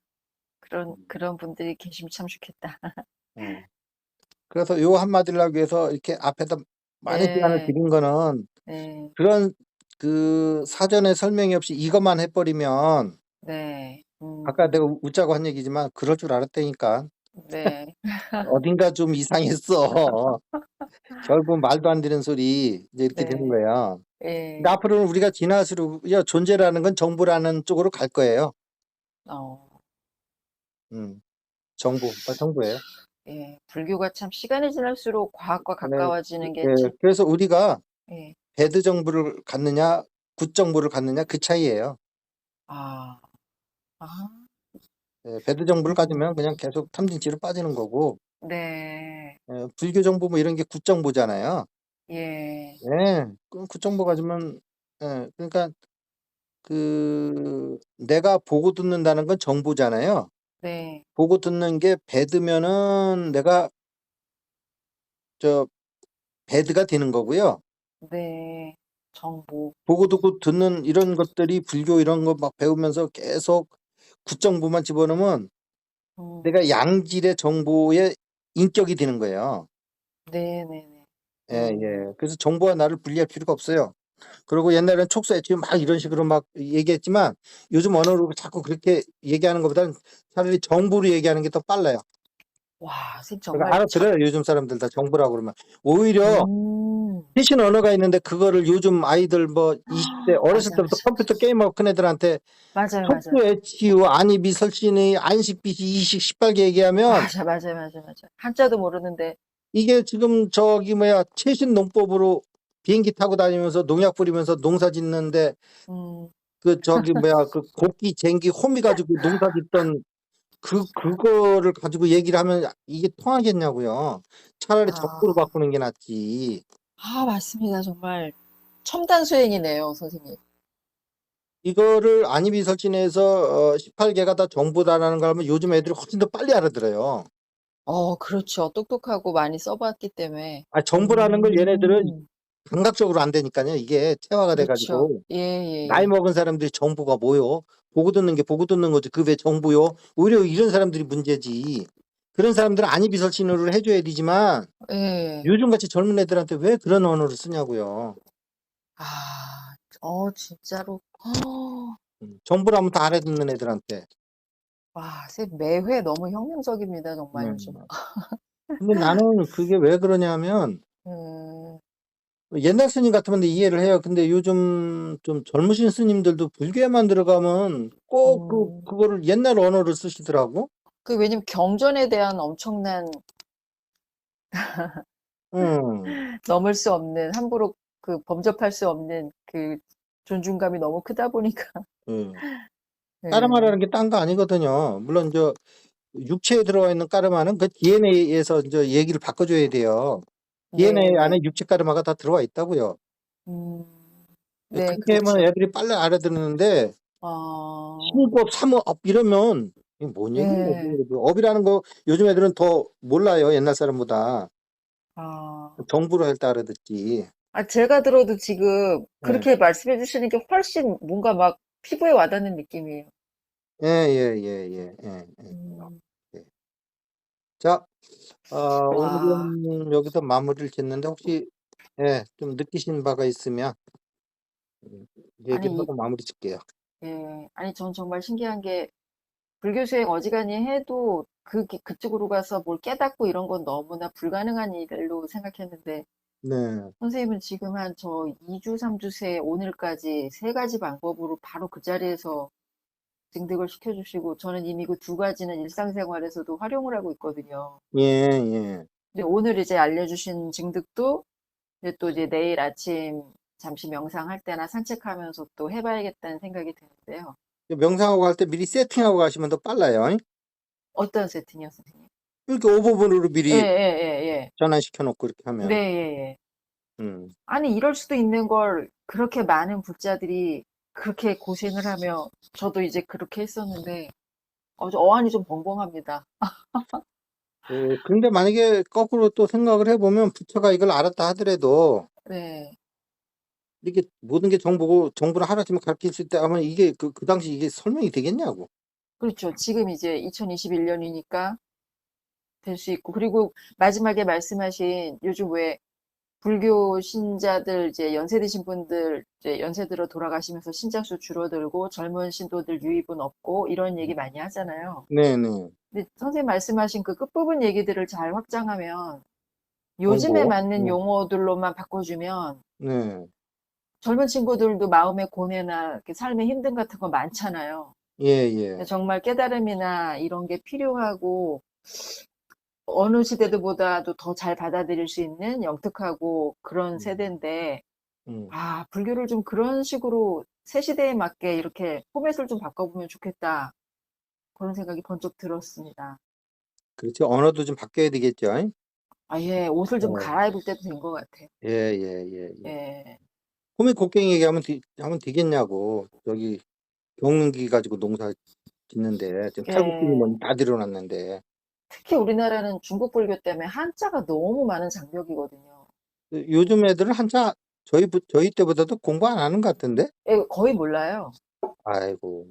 [SPEAKER 2] 그런
[SPEAKER 1] 음.
[SPEAKER 2] 그런 분들이 계시면 참 좋겠다.
[SPEAKER 1] 예. 그래서 요 한마디를 하기 위해서 이렇게 앞에다 많은 시간을
[SPEAKER 2] 예.
[SPEAKER 1] 들인 거는
[SPEAKER 2] 네.
[SPEAKER 1] 그런 그 사전에 설명이 없이 이것만 해 버리면
[SPEAKER 2] 네.
[SPEAKER 1] 아까 내가 웃자고 한 얘기지만 그럴 줄 알았다니까.
[SPEAKER 2] 네.
[SPEAKER 1] 어딘가 좀 이상했어. 결국 말도 안 되는 소리 이제 이렇게 되는
[SPEAKER 2] 네.
[SPEAKER 1] 거예요. 근데
[SPEAKER 2] 예.
[SPEAKER 1] 앞으로는 우리가 진화수로 존재라는 건 정보라는 쪽으로 갈 거예요.
[SPEAKER 2] 어.
[SPEAKER 1] 음. 정보. 다 정보예요.
[SPEAKER 2] 예. 불교가 참 시간이 지날수록 과학과
[SPEAKER 1] 네.
[SPEAKER 2] 가까워지는 게
[SPEAKER 1] 예.
[SPEAKER 2] 참
[SPEAKER 1] 그래서 우리가
[SPEAKER 2] 예.
[SPEAKER 1] 배드 정보를 갖느냐 굿 정보를 갖느냐 그 차이예요.
[SPEAKER 2] 아. 아.
[SPEAKER 1] 예. 배드 정보를 가지면 그냥
[SPEAKER 2] 음.
[SPEAKER 1] 계속 탐진치로 빠지는 거고
[SPEAKER 2] 네.
[SPEAKER 1] 불교 정보 뭐 이런 게 굿 정보잖아요.
[SPEAKER 2] 예.
[SPEAKER 1] 예. 그럼 굿 정보 가지면 그러니까 내가 보고 듣는다는 건 정보잖아요.
[SPEAKER 2] 네.
[SPEAKER 1] 보고 듣는 게 배드면은 내가 저 배드가 되는 거고요.
[SPEAKER 2] 네. 정보.
[SPEAKER 1] 보고 듣고 듣는 이런 것들이 불교 이런 거 막 배우면서 계속 굿 정보만 집어넣으면
[SPEAKER 2] 음.
[SPEAKER 1] 내가 양질의 정보의 인격이 되는 거예요.
[SPEAKER 2] 네네네.
[SPEAKER 1] 예예. 그래서 정보와 나를 분리할 필요가 없어요. 그리고 옛날에는 촉수 애취 막 이런 식으로 막 얘기했지만 요즘 언어로 자꾸 그렇게 얘기하는 것보다는 차라리 정보로 얘기하는 게 더 빨라요.
[SPEAKER 2] 와 선생님
[SPEAKER 1] 그러니까
[SPEAKER 2] 정말 참
[SPEAKER 1] 알아들어요. 요즘 사람들 다 정보라고 그러면. 오히려
[SPEAKER 2] 음.
[SPEAKER 1] 최신 언어가 있는데 그거를 요즘 아이들 뭐 20대 어렸을
[SPEAKER 2] 맞아,
[SPEAKER 1] 때부터
[SPEAKER 2] 맞아,
[SPEAKER 1] 컴퓨터 게임하고 큰 애들한테
[SPEAKER 2] 맞아요. 맞아요.
[SPEAKER 1] 촉수 애치유 안입이 설신의 안식빛이 이식 시뻘게 얘기하면
[SPEAKER 2] 맞아, 맞아, 맞아, 맞아. 한자도 모르는데
[SPEAKER 1] 이게 지금 저기 뭐야 최신 농법으로 비행기 타고 다니면서 농약 뿌리면서 농사 짓는데
[SPEAKER 2] 음.
[SPEAKER 1] 저기 뭐야 곡기 쟁기 호미 가지고 농사 짓던 그거를 가지고 얘기를 하면 이게 통하겠냐고요. 차라리 정보로
[SPEAKER 2] 아.
[SPEAKER 1] 바꾸는 게 낫지.
[SPEAKER 2] 아 맞습니다. 정말 첨단 수행이네요, 선생님.
[SPEAKER 1] 이거를 안입이 설진해서 18개가 다 정보다라는 걸 하면 요즘 애들이 훨씬 더 빨리 알아들어요.
[SPEAKER 2] 그렇죠. 똑똑하고 많이 써 봤기 때문에.
[SPEAKER 1] 정보라는 걸 얘네들은
[SPEAKER 2] 음.
[SPEAKER 1] 감각적으로 안 되니까요. 이게 체화가 돼
[SPEAKER 2] 그렇죠.
[SPEAKER 1] 가지고 나이
[SPEAKER 2] 예예예.
[SPEAKER 1] 먹은 사람들이 정보가 뭐요? 보고 듣는 게 보고 듣는 거지 그 왜 정보요? 오히려 이런 사람들이 문제지. 그런 사람들은 안입이 설신으로 해 줘야 되지만
[SPEAKER 2] 예.
[SPEAKER 1] 요즘같이 젊은 애들한테 왜 그런 언어를 쓰냐고요.
[SPEAKER 2] 아. 진짜로.
[SPEAKER 1] 정보라면 다 알아듣는 애들한테.
[SPEAKER 2] 와 선생님 매회 너무 혁명적입니다, 정말 요즘.
[SPEAKER 1] 음. 근데 나는 그게 왜 그러냐면
[SPEAKER 2] 음.
[SPEAKER 1] 옛날 스님 같으면 이해를 해요. 근데 요즘 좀 젊으신 스님들도 불교에만 들어가면 꼭
[SPEAKER 2] 음,
[SPEAKER 1] 그거를 옛날 언어를 쓰시더라고.
[SPEAKER 2] 왜냐면 경전에 대한 엄청난
[SPEAKER 1] 음,
[SPEAKER 2] 넘을 수 없는, 함부로 범접할 수 없는 존중감이 너무 크다 보니까.
[SPEAKER 1] 음.
[SPEAKER 2] 네.
[SPEAKER 1] 까르마라는 게 딴 거 아니거든요. 물론 육체에 들어가 있는 까르마는 그 DNA에서 이제 얘기를 바꿔줘야 돼요.
[SPEAKER 2] 네,
[SPEAKER 1] DNA 안에
[SPEAKER 2] 네.
[SPEAKER 1] 육체 까르마가 다 들어와 있다고요.
[SPEAKER 2] 음, 네,
[SPEAKER 1] 그렇게 하면
[SPEAKER 2] 그렇죠.
[SPEAKER 1] 애들이 빨리 알아듣는데
[SPEAKER 2] 어,
[SPEAKER 1] 신법, 삼업 이러면 이게 뭔 얘기냐.
[SPEAKER 2] 네.
[SPEAKER 1] 업이라는 거 요즘 애들은 더 몰라요. 옛날 사람보다.
[SPEAKER 2] 아,
[SPEAKER 1] 정부로 할 때 알아듣지.
[SPEAKER 2] 제가 들어도 지금
[SPEAKER 1] 예,
[SPEAKER 2] 그렇게 말씀해 주시는 게 훨씬 뭔가 막 피부에 와닿는 느낌이에요.
[SPEAKER 1] 예, 예, 예, 예, 예, 예.
[SPEAKER 2] 음,
[SPEAKER 1] 예. 자,
[SPEAKER 2] 와,
[SPEAKER 1] 오늘은 여기서 마무리를 짓는데 혹시 좀 느끼신 바가 있으면
[SPEAKER 2] 아니,
[SPEAKER 1] 얘기를 하고 마무리 짓게요.
[SPEAKER 2] 예, 아니, 전 정말 신기한 게 불교 수행 어지간히 해도 그쪽으로 가서 뭘 깨닫고 이런 건 너무나 불가능한 일로 생각했는데
[SPEAKER 1] 네,
[SPEAKER 2] 선생님은 지금 한 저 2주, 3주 새 오늘까지 세 가지 방법으로 바로 그 자리에서 증득을 시켜주시고 저는 이미 그 두 가지는 일상생활에서도 활용을 하고 있거든요.
[SPEAKER 1] 예, 예.
[SPEAKER 2] 근데 오늘 이제 알려주신 증득도 이제 또 이제 내일 아침 잠시 명상할 때나 산책하면서 또 해봐야겠다는 생각이 드는데요.
[SPEAKER 1] 명상하고 갈 때 미리 세팅하고 가시면 더 빨라요.
[SPEAKER 2] 어떤 세팅이요, 선생님?
[SPEAKER 1] 이렇게 오버분으로
[SPEAKER 2] 예,
[SPEAKER 1] 미리
[SPEAKER 2] 예, 예, 예.
[SPEAKER 1] 전환시켜 놓고 이렇게
[SPEAKER 2] 네,
[SPEAKER 1] 하면,
[SPEAKER 2] 예, 예.
[SPEAKER 1] 음,
[SPEAKER 2] 아니, 이럴 수도 있는 걸 그렇게 많은 불자들이 그렇게 고생을 하며 저도 이제 그렇게 했었는데 어안이 좀 벙벙합니다.
[SPEAKER 1] 근데 만약에 거꾸로 또 생각을 해보면 부처가 이걸 알았다 하더라도
[SPEAKER 2] 네.
[SPEAKER 1] 이게 모든 게 정보를 하나쯤 가르칠 수 있다 하면 이게 그 당시 이게 설명이 되겠냐고.
[SPEAKER 2] 그렇죠. 지금 이제 2021년이니까 될 수 있고 그리고 마지막에 말씀하신 요즘 왜 불교 신자들 이제 연세 드신 분들 이제 연세 들어 돌아가시면서 신자수 줄어들고 젊은 신도들 유입은 없고 이런 얘기 많이 하잖아요.
[SPEAKER 1] 네네.
[SPEAKER 2] 근데 선생님 말씀하신 그 끝부분 얘기들을 잘 확장하면 요즘에
[SPEAKER 1] 정보.
[SPEAKER 2] 맞는
[SPEAKER 1] 네.
[SPEAKER 2] 용어들로만 바꿔주면
[SPEAKER 1] 네.
[SPEAKER 2] 젊은 친구들도 마음의 고뇌나 이렇게 삶의 힘듦 같은 거 많잖아요.
[SPEAKER 1] 예,
[SPEAKER 2] 근데
[SPEAKER 1] 예.
[SPEAKER 2] 정말 깨달음이나 이런 게 필요하고 어느 시대보다도 더 잘 받아들일 수 있는 영특하고 그런
[SPEAKER 1] 음,
[SPEAKER 2] 세대인데
[SPEAKER 1] 음.
[SPEAKER 2] 불교를 좀 그런 식으로 새 시대에 맞게 이렇게 포맷을 좀 바꿔보면 좋겠다. 그런 생각이 번쩍 들었습니다.
[SPEAKER 1] 그렇죠. 언어도 좀 바뀌어야 되겠죠.
[SPEAKER 2] 예, 옷을 좀
[SPEAKER 1] 예,
[SPEAKER 2] 갈아입을 때도 된 것 같아요.
[SPEAKER 1] 예, 예, 예. 예.
[SPEAKER 2] 예,
[SPEAKER 1] 호미 곡괭이 얘기하면 하면 되겠냐고. 저기 경운기 가지고 농사 짓는데 지금 탈곡기니
[SPEAKER 2] 예.
[SPEAKER 1] 뭐다 들여놨는데
[SPEAKER 2] 특히 우리나라는 중국 불교 때문에 한자가 너무 많은 장벽이거든요.
[SPEAKER 1] 요즘 애들은 한자 저희 때보다도 공부 안 하는 것 같은데?
[SPEAKER 2] 예, 거의 몰라요.
[SPEAKER 1] 아이고.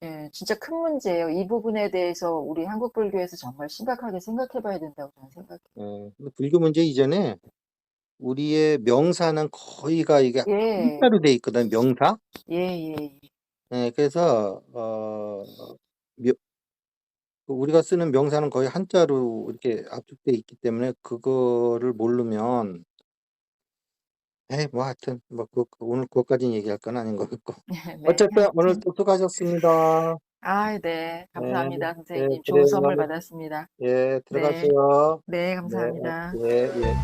[SPEAKER 2] 예, 진짜 큰 문제예요. 이 부분에 대해서 우리 한국 불교에서 정말 심각하게 생각해 봐야 된다고 저는 생각해요.
[SPEAKER 1] 근데 불교 문제 이전에 우리의 명사는 거의가 이게
[SPEAKER 2] 예,
[SPEAKER 1] 한자로 돼 있거든. 명사.
[SPEAKER 2] 예, 예,
[SPEAKER 1] 그래서 며- 우리가 쓰는 명사는 거의 한자로 이렇게 압축돼 있기 때문에 그거를 모르면 뭐 하여튼 뭐 오늘 그것까지는 얘기할 건 아닌 것 같고
[SPEAKER 2] 네.
[SPEAKER 1] 어쨌든 오늘 똑똑하셨습니다.
[SPEAKER 2] 네.
[SPEAKER 1] 네,
[SPEAKER 2] 감사합니다,
[SPEAKER 1] 네,
[SPEAKER 2] 선생님. 좋은 선물
[SPEAKER 1] 그래요.
[SPEAKER 2] 받았습니다.
[SPEAKER 1] 예,
[SPEAKER 2] 네,
[SPEAKER 1] 들어가세요.
[SPEAKER 2] 네,
[SPEAKER 1] 네,
[SPEAKER 2] 감사합니다.
[SPEAKER 1] 예, 예.